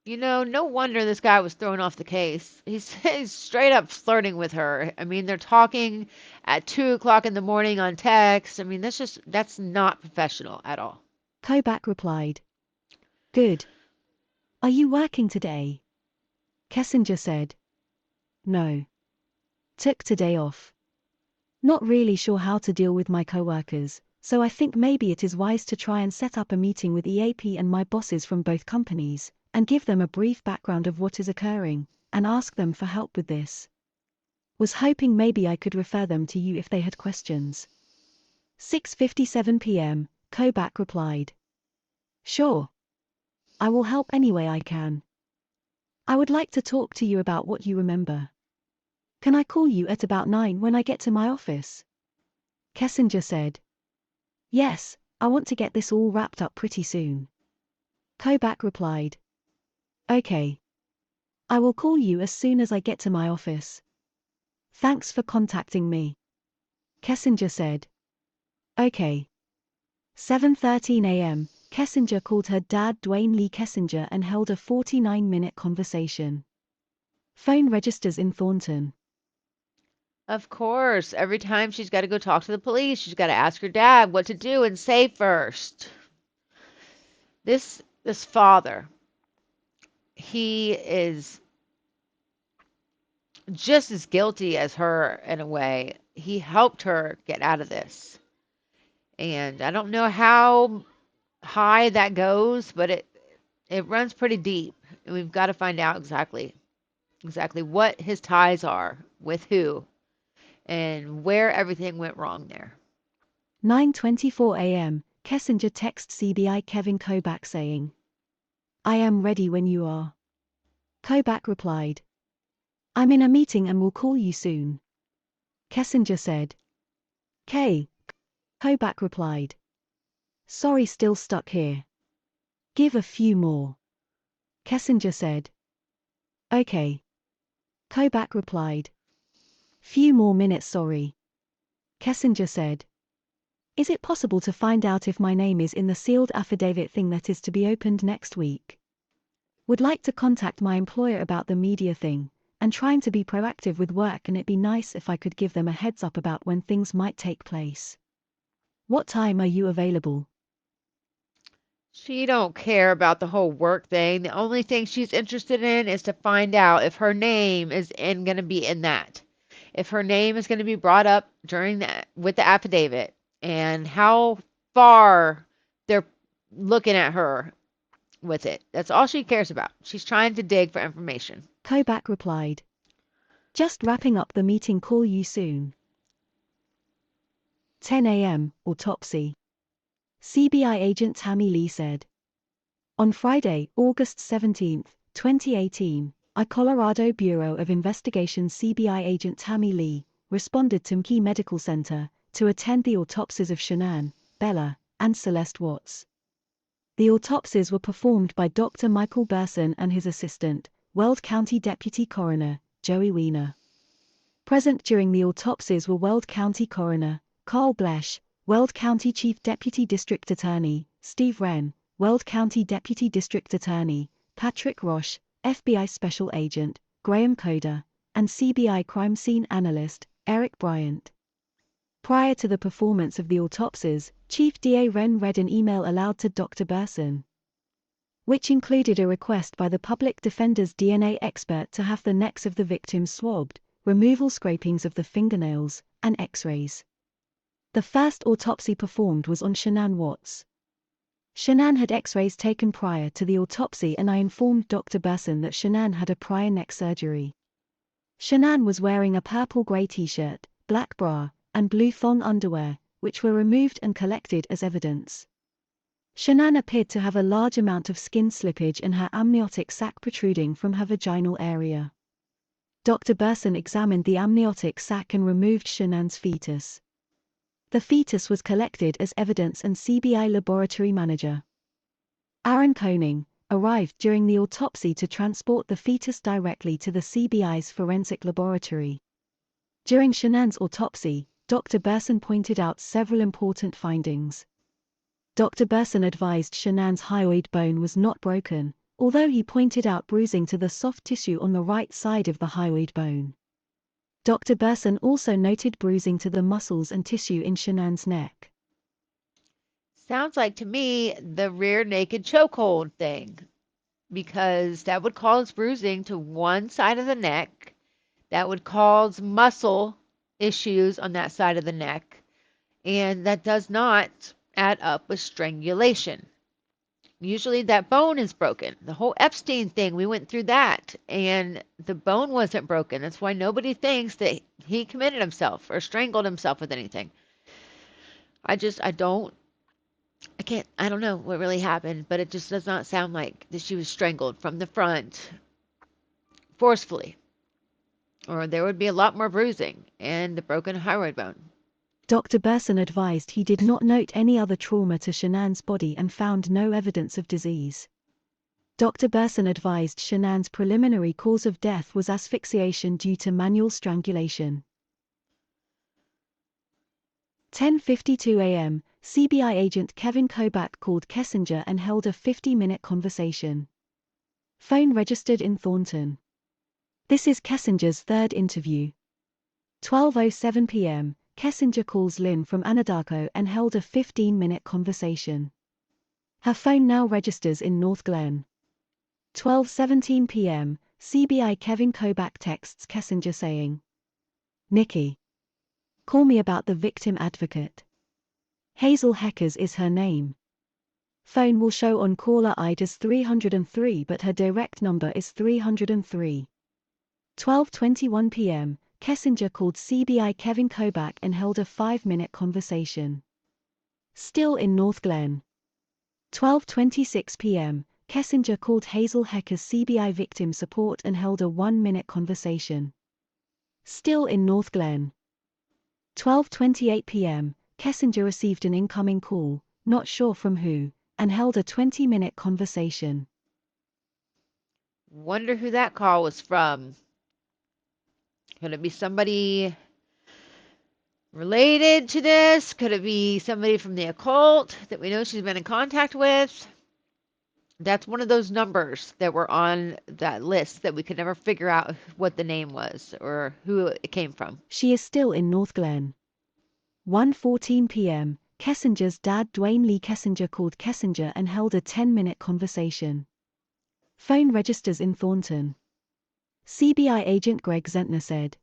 You know, no wonder this guy was thrown off the case. He's straight up flirting with her. I mean, they're talking at 2 o'clock in the morning on text. I mean, that's not professional at all. Kobach replied, Good. Are you working today? Kessinger said, No. Took today off. Not really sure how to deal with my coworkers, so I think maybe it is wise to try and set up a meeting with EAP and my bosses from both companies, and give them a brief background of what is occurring, and ask them for help with this. Was hoping maybe I could refer them to you if they had questions. 6:57 p.m., Kobach replied. Sure. I will help any way I can. I would like to talk to you about what you remember. Can I call you at about 9 when I get to my office? Kessinger said. Yes, I want to get this all wrapped up pretty soon. Kobach replied. Okay. I will call you as soon as I get to my office. Thanks for contacting me. Kessinger said. Okay. 7:13 a.m., Kessinger called her dad Dwayne Lee Kessinger and held a 49-minute conversation. Phone registers in Thornton. Of course, every time she's got to go talk to the police, she's got to ask her dad what to do and say first. This father, he is just as guilty as her in a way. He helped her get out of this. And I don't know how high that goes, but it runs pretty deep. And we've got to find out exactly what his ties are with who and where everything went wrong there. 9:24 a.m., Kessinger texts CBI Kevin Kobach saying, I am ready when you are. Kobach replied, I'm in a meeting and will call you soon. Kessinger said. K. Kobach replied. Sorry, still stuck here. Give a few more. Kessinger said. Okay. Kobach replied. Few more minutes, sorry. Kessinger said. Is it possible to find out if my name is in the sealed affidavit thing that is to be opened next week? Would like to contact my employer about the media thing, and trying to be proactive with work, and it'd be nice if I could give them a heads up about when things might take place. What time are you available? She don't care about the whole work thing. The only thing she's interested in is to find out if her name is going to be in that. If her name is going to be brought up during that with the affidavit, and how far they're looking at her with it. That's all she cares about. She's trying to dig for information. Kobach replied. Just wrapping up the meeting, call you soon. 10 a.m. Autopsy. CBI agent Tammy Lee said. On Friday, August 17, 2018, Colorado Bureau of Investigation CBI agent Tammy Lee responded to McKee Medical Center to attend the autopsies of Shanann, Bella, and Celeste Watts. The autopsies were performed by Dr. Michael Berson and his assistant, Weld County Deputy Coroner, Joey Weiner. Present during the autopsies were Weld County Coroner, Carl Blesch, Weld County Chief Deputy District Attorney, Steve Wren, Weld County Deputy District Attorney, Patrick Roche, FBI Special Agent, Graham Coder, and CBI Crime Scene Analyst, Eric Bryant. Prior to the performance of the autopsies, Chief DA Wren read an email aloud to Dr. Berson, which included a request by the public defender's DNA expert to have the necks of the victims swabbed, removal scrapings of the fingernails, and x-rays. The first autopsy performed was on Shanann Watts. Shanann had x-rays taken prior to the autopsy, and I informed Dr. Berson that Shanann had a prior neck surgery. Shanann was wearing a purple-gray t-shirt, black bra, and blue thong underwear, which were removed and collected as evidence. Shanann appeared to have a large amount of skin slippage and her amniotic sac protruding from her vaginal area. Dr. Berson examined the amniotic sac and removed Shanann's fetus. The fetus was collected as evidence, and CBI laboratory manager Aaron Koning arrived during the autopsy to transport the fetus directly to the CBI's forensic laboratory. During Shanann's autopsy, Dr. Berson pointed out several important findings. Dr. Berson advised Shanann's hyoid bone was not broken, although he pointed out bruising to the soft tissue on the right side of the hyoid bone. Dr. Berson also noted bruising to the muscles and tissue in Shanann's neck. Sounds like to me the rear naked chokehold thing, because that would cause bruising to one side of the neck. That would cause muscle issues on that side of the neck, and that does not add up with strangulation. Usually that bone is broken. The whole Epstein thing, we went through that, and the bone wasn't broken. That's why nobody thinks that he committed himself or strangled himself with anything. I don't know what really happened, but it just does not sound like that she was strangled from the front forcefully, or there would be a lot more bruising and the broken hyoid bone. Dr. Berson advised he did not note any other trauma to Shanann's body and found no evidence of disease. Dr. Berson advised Shanann's preliminary cause of death was asphyxiation due to manual strangulation. 10:52 a.m., CBI agent Kevin Kobach called Kessinger and held a 50-minute conversation. Phone registered in Thornton. This is Kessinger's third interview. 12:07 p.m., Kessinger calls Lynn from Anadarko and held a 15-minute conversation. Her phone now registers in North Glen. 12:17 p.m., CBI Kevin Kobach texts Kessinger saying, "Nikki, call me about the victim advocate. Hazel Heckers is her name. Phone will show on caller ID as 303, but her direct number is 303. 12:21 p.m., Kessinger called CBI Kevin Kobach and held a 5-minute conversation. Still in North Glen. 12:26 p.m., Kessinger called Hazel Heckers CBI victim support and held a 1-minute conversation. Still in North Glen. 12:28 p.m., Kessinger received an incoming call, not sure from who, and held a 20-minute conversation. Wonder who that call was from. Could it be somebody related to this? Could it be somebody from the occult that we know she's been in contact with? That's one of those numbers that were on that list that we could never figure out what the name was or who it came from. She is still in North Glen. 1:14 p.m., Kessinger's dad Dwayne Lee Kessinger called Kessinger and held a 10-minute conversation. Phone registers in Thornton. CBI agent Greg Zentner said.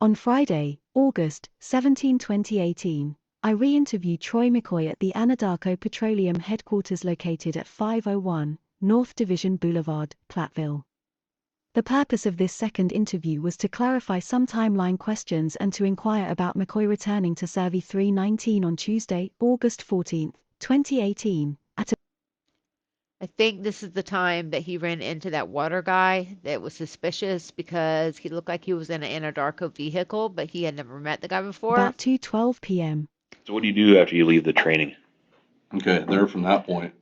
On Friday, August 17, 2018, I re-interviewed Troy McCoy at the Anadarko Petroleum headquarters located at 501 North Division Boulevard, Platteville. The purpose of this second interview was to clarify some timeline questions and to inquire about McCoy returning to Servi 319 on Tuesday, August 14, 2018, at a I think this is the time that he ran into that water guy that was suspicious because he looked like he was in an Anadarko vehicle, but he had never met the guy before. about 2:12 p.m. So what do you do after you leave the training? Okay, there from that point,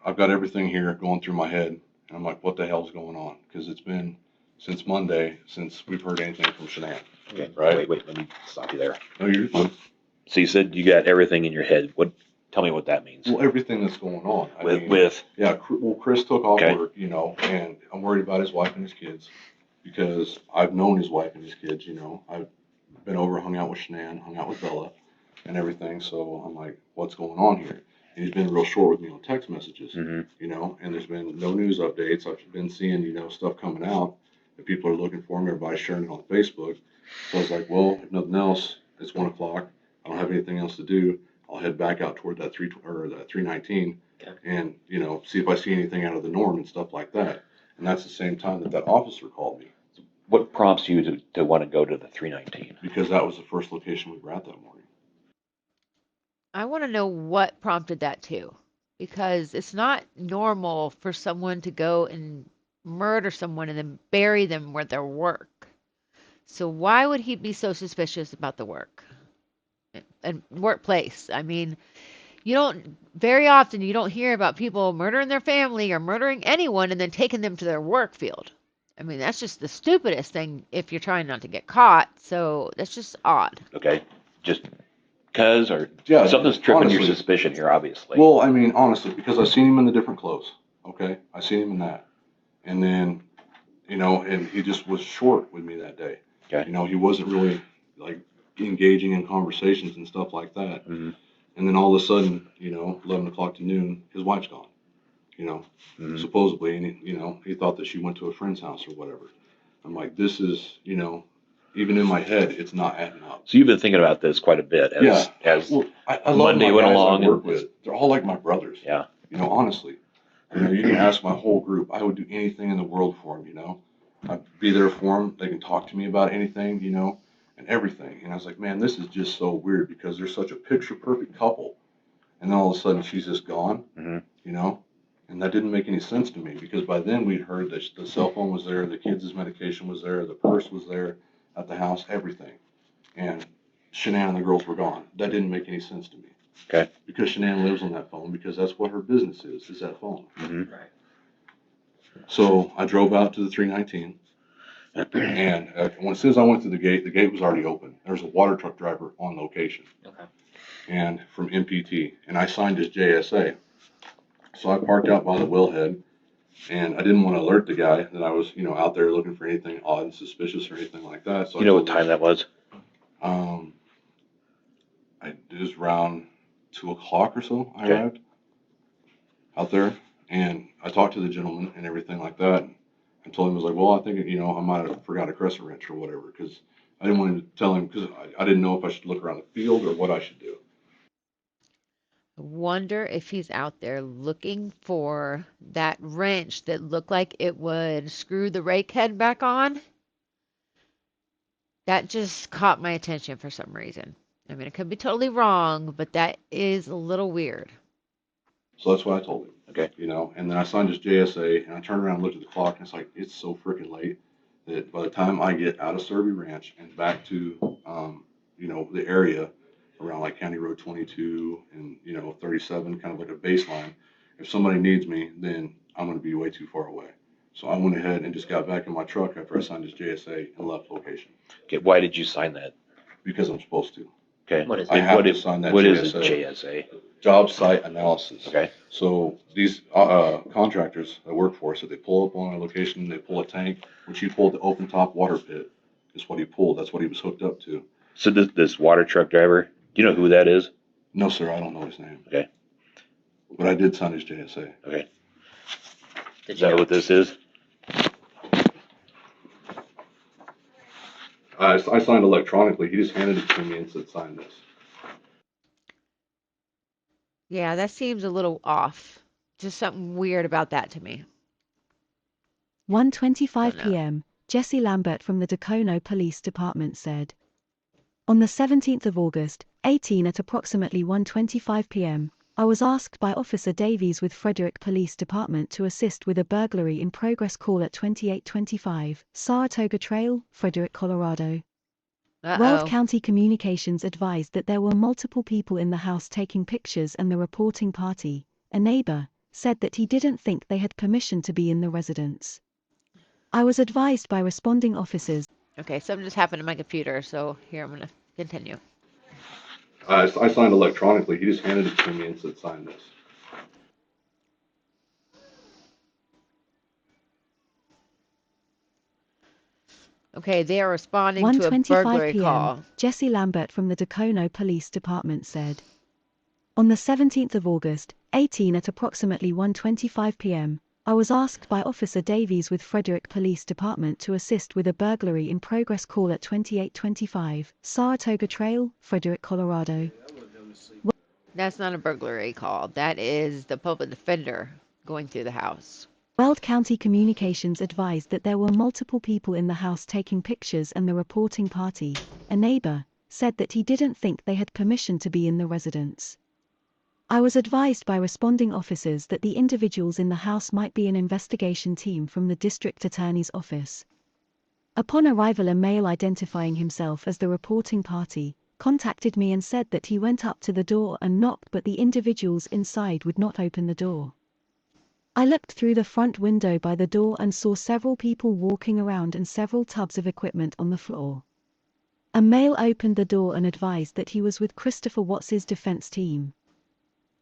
I've got everything here going through my head. And I'm like, what the hell's going on? Because it's been since Monday since we've heard anything from Shanann. Okay, right? wait, let me stop you there. No, you're fine. So you said you got everything in your head. Tell me what that means. Well, everything that's going on. Yeah, Chris took off okay. work, and I'm worried about his wife and his kids because I've known his wife and his kids, I've been over, hung out with Shanann, hung out with Bella and everything. So I'm like, what's going on here? And he's been real short with me on text messages, and there's been no news updates. I've been seeing, stuff coming out that people are looking for him. Everybody's sharing it on Facebook. So I was like, well, if nothing else, it's 1 o'clock. I don't have anything else to do. I'll head back out toward that 319 and, see if I see anything out of the norm and stuff like that. And that's the same time that officer called me. What prompts you to want to go to the 319? Because that was the first location we were at that morning. I want to know what prompted that too, because it's not normal for someone to go and murder someone and then bury them where their work. So why would he be so suspicious about the work and workplace? I mean, you don't hear about people murdering their family or murdering anyone and then taking them to their work field. I mean, that's just the stupidest thing if you're trying not to get caught. So that's just odd. Okay, just because something's tripping your suspicion here, obviously. Well, I mean, honestly, because I've seen him in the different clothes. Okay, I seen him in that, and then, and he just was short with me that day. Okay. He wasn't really like engaging in conversations and stuff like that. Mm-hmm. And then all of a sudden, 11 o'clock to noon, his wife's gone. Supposedly, and he thought that she went to a friend's house or whatever. I'm like, this is, even in my head, it's not adding up. So you've been thinking about this quite a bit as I love Monday my went guys along. I work with. They're all like my brothers. Yeah. Honestly, you can ask my whole group. I would do anything in the world for them. I'd be there for them. They can talk to me about anything, and everything. And I was like, man, this is just so weird because they're such a picture perfect couple. And then all of a sudden she's just gone, and that didn't make any sense to me because by then we'd heard that the cell phone was there, the kids' medication was there, the purse was there at the house, everything. And Shanann and the girls were gone. That didn't make any sense to me. Okay. Because Shanann lives on that phone because that's what her business is that phone. Mm-hmm. Right. So I drove out to the 319. And as soon as I went to the gate was already open. There was a water truck driver on location. Okay. And from MPT, and I signed his JSA. So I parked out by the wellhead, and I didn't want to alert the guy that I was, out there looking for anything odd and suspicious or anything like that. So you know what time that was? It was around 2 o'clock or so. I arrived out there, and I talked to the gentleman and everything like that. And told him, I was like, well, I think, I might have forgot a crescent wrench or whatever, because I didn't want to tell him because I didn't know if I should look around the field or what I should do. I wonder if he's out there looking for that wrench that looked like it would screw the rake head back on. That just caught my attention for some reason. I mean, it could be totally wrong, but that is a little weird. So that's what I told him. Okay. And then I signed his JSA, and I turned around and looked at the clock, and it's like, it's so freaking late that by the time I get out of Servi Ranch and back to, the area around like County Road 22 and, 37, kind of like a baseline, if somebody needs me, then I'm going to be way too far away. So I went ahead and just got back in my truck after I signed his JSA and left location. Okay. Why did you sign that? because I'm supposed to. Okay. What is I have to sign that what JSA. is a JSA? Job site analysis. Okay. So these contractors that work for us, if they pull up on a location, they pull a tank, which he pulled the open top water pit, is what he pulled. That's what he was hooked up to. So this water truck driver, do you know who that is? No, sir, I don't know his name. Okay. But I did sign his JSA. Okay. Is that what this is? I signed electronically. He just handed it to me and said, sign this. Yeah, that seems a little off. Just something weird about that to me. 1:25 p.m., Jesse Lambert from the Dacono Police Department said. On the 17th of August, 18 at approximately 1:25 p.m., I was asked by Officer Davies with Frederick Police Department to assist with a burglary in progress call at 2825 Saratoga Trail, Frederick, Colorado. Weld County Communications advised that there were multiple people in the house taking pictures, and the reporting party, a neighbor, said that he didn't think they had permission to be in the residence. I was advised by responding officers. Okay, something just happened to my computer, so here I'm going to continue. I signed electronically. He just handed it to me and said, sign this. Okay, they are responding to a burglary call. Jesse Lambert from the Dacono Police Department said. On the 17th of August, 18 at approximately 1:25 p.m., I was asked by Officer Davies with Frederick Police Department to assist with a burglary in progress call at 2825 Saratoga Trail, Frederick, Colorado. That's not a burglary call. That is the public defender going through the house. Weld County Communications advised that there were multiple people in the house taking pictures, and the reporting party, a neighbor, said that he didn't think they had permission to be in the residence. I was advised by responding officers that the individuals in the house might be an investigation team from the district attorney's office. Upon arrival, a male identifying himself as the reporting party contacted me and said that he went up to the door and knocked, but the individuals inside would not open the door. I looked through the front window by the door and saw several people walking around and several tubs of equipment on the floor. A male opened the door and advised that he was with Christopher Watts's defense team.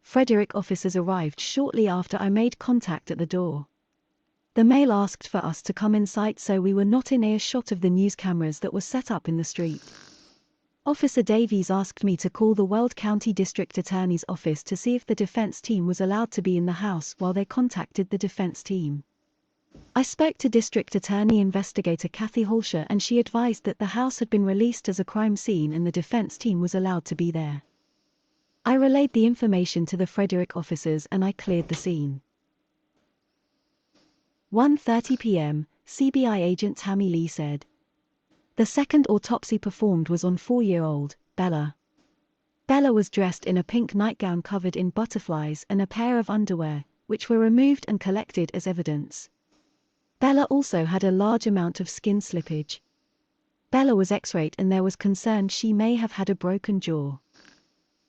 Frederick officers arrived shortly after I made contact at the door. The male asked for us to come inside so we were not in earshot of the news cameras that were set up in the street. Officer Davies asked me to call the Weld County District Attorney's office to see if the defense team was allowed to be in the house while they contacted the defense team. I spoke to District Attorney Investigator Kathy Holscher, and she advised that the house had been released as a crime scene and the defense team was allowed to be there. I relayed the information to the Frederick officers and I cleared the scene. 1:30 p.m., CBI agent Tammy Lee said. The second autopsy performed was on 4-year-old Bella. Bella was dressed in a pink nightgown covered in butterflies and a pair of underwear, which were removed and collected as evidence. Bella also had a large amount of skin slippage. Bella was x-rayed and there was concern she may have had a broken jaw.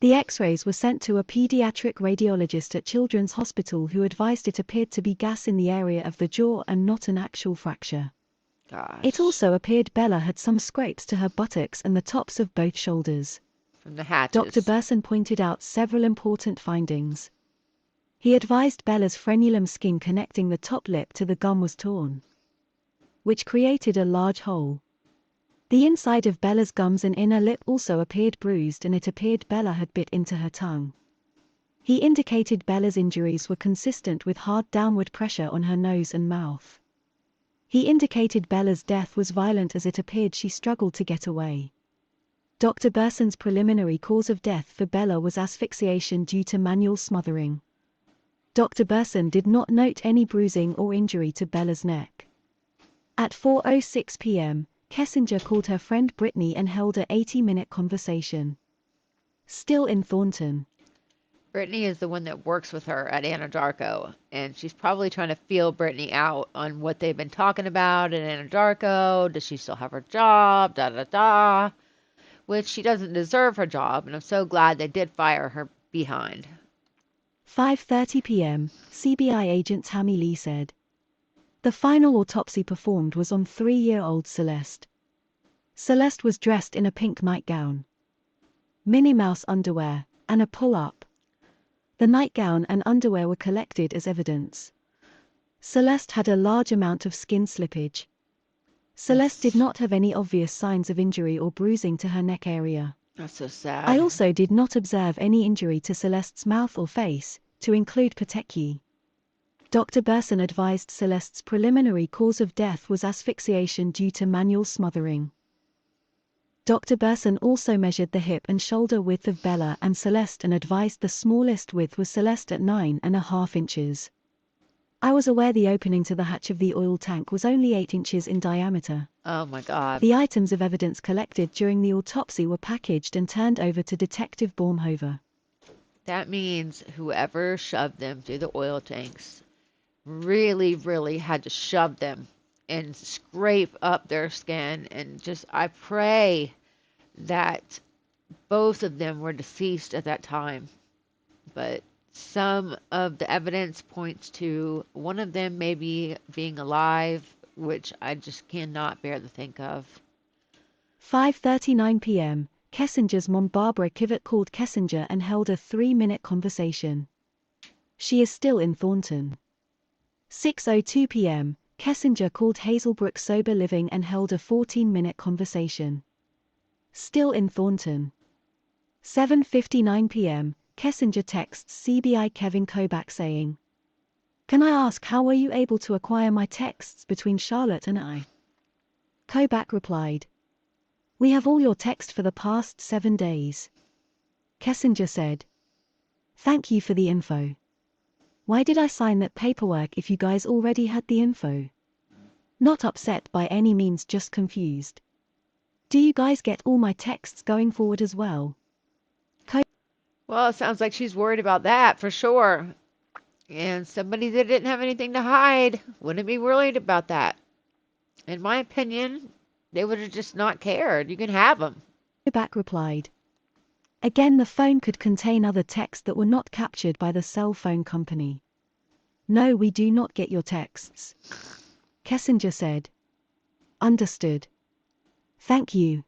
The x-rays were sent to a pediatric radiologist at Children's Hospital, who advised it appeared to be gas in the area of the jaw and not an actual fracture. Gosh. It also appeared Bella had some scrapes to her buttocks and the tops of both shoulders. From the hatches. Dr. Burson pointed out several important findings. He advised Bella's frenulum skin connecting the top lip to the gum was torn, which created a large hole. The inside of Bella's gums and inner lip also appeared bruised, and it appeared Bella had bit into her tongue. He indicated Bella's injuries were consistent with hard downward pressure on her nose and mouth. He indicated Bella's death was violent, as it appeared she struggled to get away. Dr. Burson's preliminary cause of death for Bella was asphyxiation due to manual smothering. Dr. Burson did not note any bruising or injury to Bella's neck. At 4:06 p.m., Kessinger called her friend Brittany and held a 80-minute conversation. Still in Thornton. Brittany is the one that works with her at Anadarko, and she's probably trying to feel Brittany out on what they've been talking about at Anadarko. Does she still have her job? Da-da-da. Which she doesn't deserve her job, and I'm so glad they did fire her behind. 5:30 p.m., CBI agent Tammy Lee said. The final autopsy performed was on 3-year-old Celeste. Celeste was dressed in a pink nightgown, Minnie Mouse underwear, and a pull-up. The nightgown and underwear were collected as evidence. Celeste had a large amount of skin slippage. Celeste did not have any obvious signs of injury or bruising to her neck area. That's so sad. I also did not observe any injury to Celeste's mouth or face, to include petechiae. Dr. Burson advised Celeste's preliminary cause of death was asphyxiation due to manual smothering. Dr. Burson also measured the hip and shoulder width of Bella and Celeste and advised the smallest width was Celeste at 9.5 inches. I was aware the opening to the hatch of the oil tank was only 8 inches in diameter. Oh my God. The items of evidence collected during the autopsy were packaged and turned over to Detective Baumhover. That means whoever shoved them through the oil tanks really had to shove them and scrape up their skin. And just, I pray that both of them were deceased at that time. But some of the evidence points to one of them maybe being alive, which I just cannot bear to think of. 5:39 p.m., Kessinger's mom Barbara Kivett called Kessinger and held a 3-minute conversation. She is still in Thornton. 6:02 p.m., Kessinger called Hazelbrook Sober Living and held a 14-minute conversation. Still in Thornton. 7:59 p.m., Kessinger texts CBI Kevin Kobach saying, "Can I ask how were you able to acquire my texts between Charlotte and I?" Kobach replied, "We have all your text for the past 7 days." Kessinger said, "Thank you for the info. Why did I sign that paperwork if you guys already had the info?" Not upset by any means, just confused. Do you guys get all my texts going forward as well? Well, it sounds like she's worried about that for sure. And somebody that didn't have anything to hide wouldn't be worried about that. In my opinion, they would have just not cared. You can have them. Kobach replied, "Again, the phone could contain other texts that were not captured by the cell phone company. No, we do not get your texts." Kessinger said, "Understood. Thank you.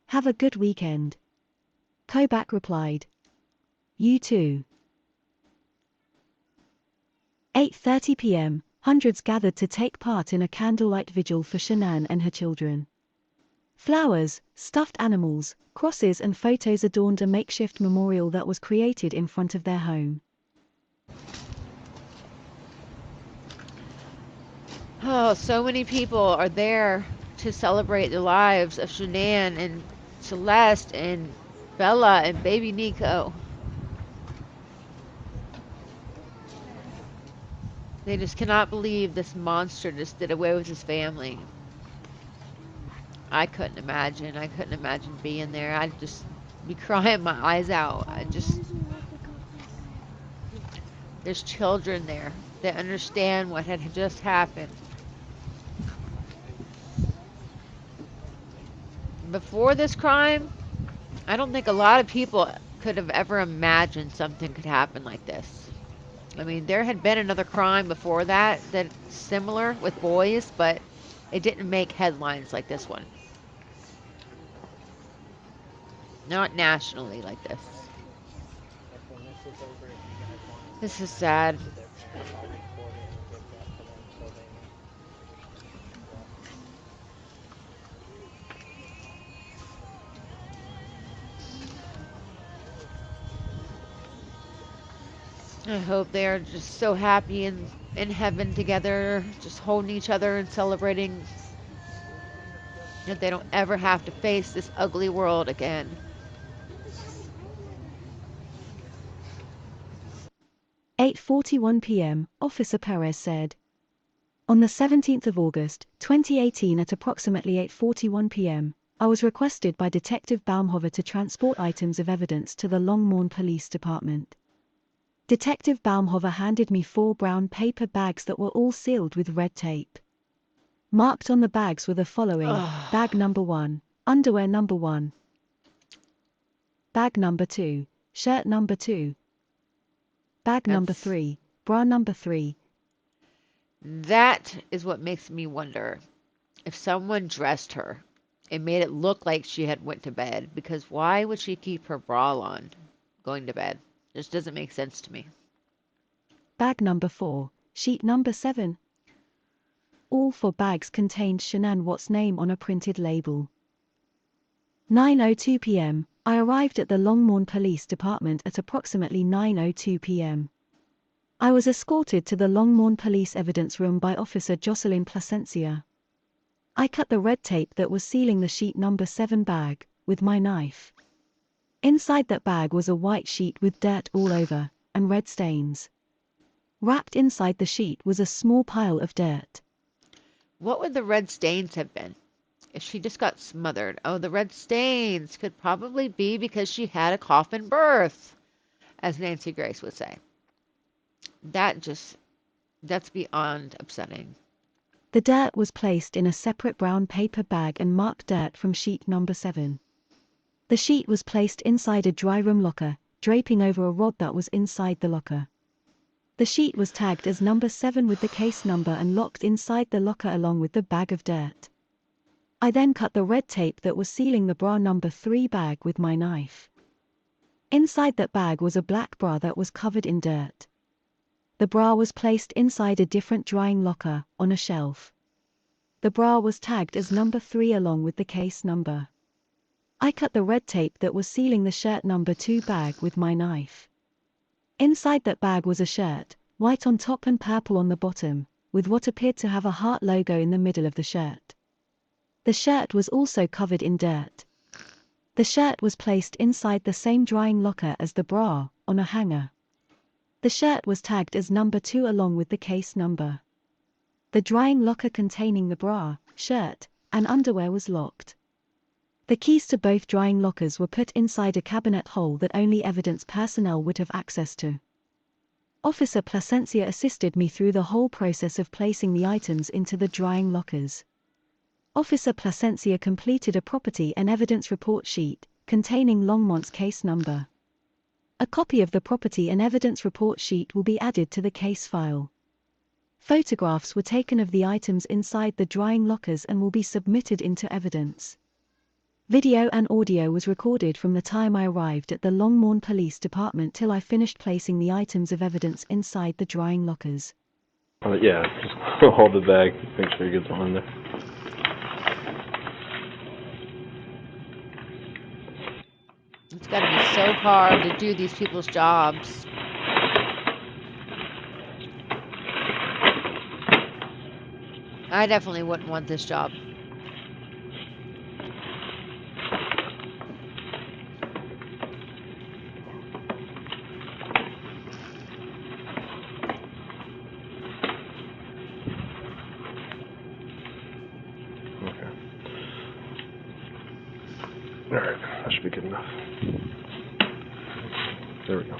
Have a good weekend." Kobach replied, "You too." 8:30 p.m., hundreds gathered to take part in a candlelight vigil for Shanann and her children. Flowers, stuffed animals, crosses and photos adorned a makeshift memorial that was created in front of their home. Oh, so many people are there to celebrate the lives of Shanann and Celeste and Bella and baby Nico. They just cannot believe this monster just did away with his family. I couldn't imagine. I couldn't imagine being there. I'd just be crying my eyes out. There's children there that understand what had just happened. Before this crime, I don't think a lot of people could have ever imagined something could happen like this. I mean, there had been another crime before that that's similar with boys, but it didn't make headlines like this one. Not nationally like this. This is sad. I hope they are just so happy in heaven together, just holding each other and celebrating that they don't ever have to face this ugly world again. At 8:41 p.m., Officer Perez said, "On the 17th of August, 2018 at approximately 8:41 p.m., I was requested by Detective Baumhover to transport items of evidence to the Longmorn Police Department. Detective Baumhover handed me 4 brown paper bags that were all sealed with red tape. Marked on the bags were the following: bag number 1, underwear number 1, bag number 2, shirt number 2, bag number 3, bra number 3. That is what makes me wonder if someone dressed her It made it look like she had went to bed, because why would she keep her bra on going to bed? Just doesn't make sense to me. Bag number 4, sheet number 7. All 4 bags contained Shanann Watts' name on a printed label. 9:02 p.m. I arrived at the Longmorn Police Department at approximately 9:02 p.m. I was escorted to the Longmorn Police Evidence Room by Officer Jocelyn Placencia. I cut the red tape that was sealing the sheet number 7 bag with my knife. Inside that bag was a white sheet with dirt all over and red stains. Wrapped inside the sheet was a small pile of dirt. What would the red stains have been? If she just got smothered. Oh, the red stains could probably be because she had a coffin birth, as Nancy Grace would say. That's beyond upsetting. The dirt was placed in a separate brown paper bag and marked dirt from sheet number 7. The sheet was placed inside a dry room locker, draping over a rod that was inside the locker. The sheet was tagged as number 7 with the case number and locked inside the locker along with the bag of dirt. I then cut the red tape that was sealing the bra number 3 bag with my knife. Inside that bag was a black bra that was covered in dirt. The bra was placed inside a different drying locker, on a shelf. The bra was tagged as number 3 along with the case number. I cut the red tape that was sealing the shirt number 2 bag with my knife. Inside that bag was a shirt, white on top and purple on the bottom, with what appeared to have a heart logo in the middle of the shirt. The shirt was also covered in dirt. The shirt was placed inside the same drying locker as the bra, on a hanger. The shirt was tagged as number 2 along with the case number. The drying locker containing the bra, shirt, and underwear was locked. The keys to both drying lockers were put inside a cabinet hole that only evidence personnel would have access to. Officer Placencia assisted me through the whole process of placing the items into the drying lockers. Officer Placencia completed a property and evidence report sheet, containing Longmont's case number. A copy of the property and evidence report sheet will be added to the case file. Photographs were taken of the items inside the drying lockers and will be submitted into evidence. Video and audio was recorded from the time I arrived at the Longmorn Police Department till I finished placing the items of evidence inside the drying lockers. Yeah, just hold the bag, make sure you get them in there. It's got to be so hard to do these people's jobs. I definitely wouldn't want this job. Alright, that should be good enough. There we go.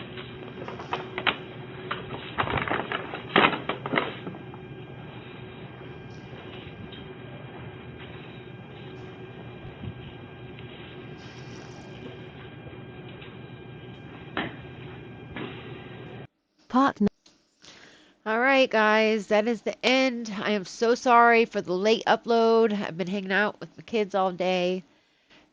All right, guys, that is the end. I am so sorry for the late upload. I've been hanging out with the kids all day.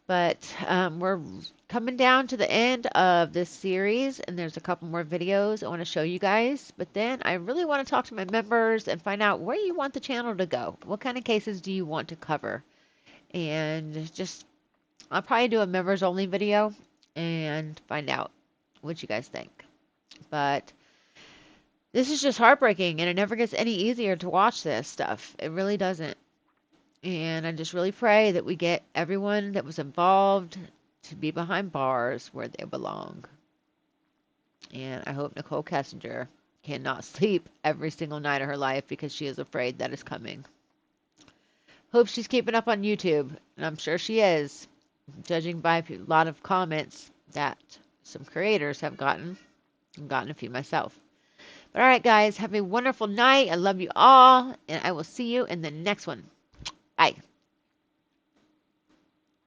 But we're coming down to the end of this series, and there's a couple more videos I want to show you guys. But then I really want to talk to my members and find out where you want the channel to go. What kind of cases do you want to cover? And just, I'll probably do a members only video and find out what you guys think. But this is just heartbreaking, and it never gets any easier to watch this stuff. It really doesn't. And I just really pray that we get everyone that was involved to be behind bars where they belong. And I hope Nichol Kessinger cannot sleep every single night of her life because she is afraid that is coming. Hope she's keeping up on YouTube, and I'm sure she is, judging by a lot of comments that some creators have gotten. I've gotten a few myself. But all right, guys, have a wonderful night. I love you all, and I will see you in the next one. Bye.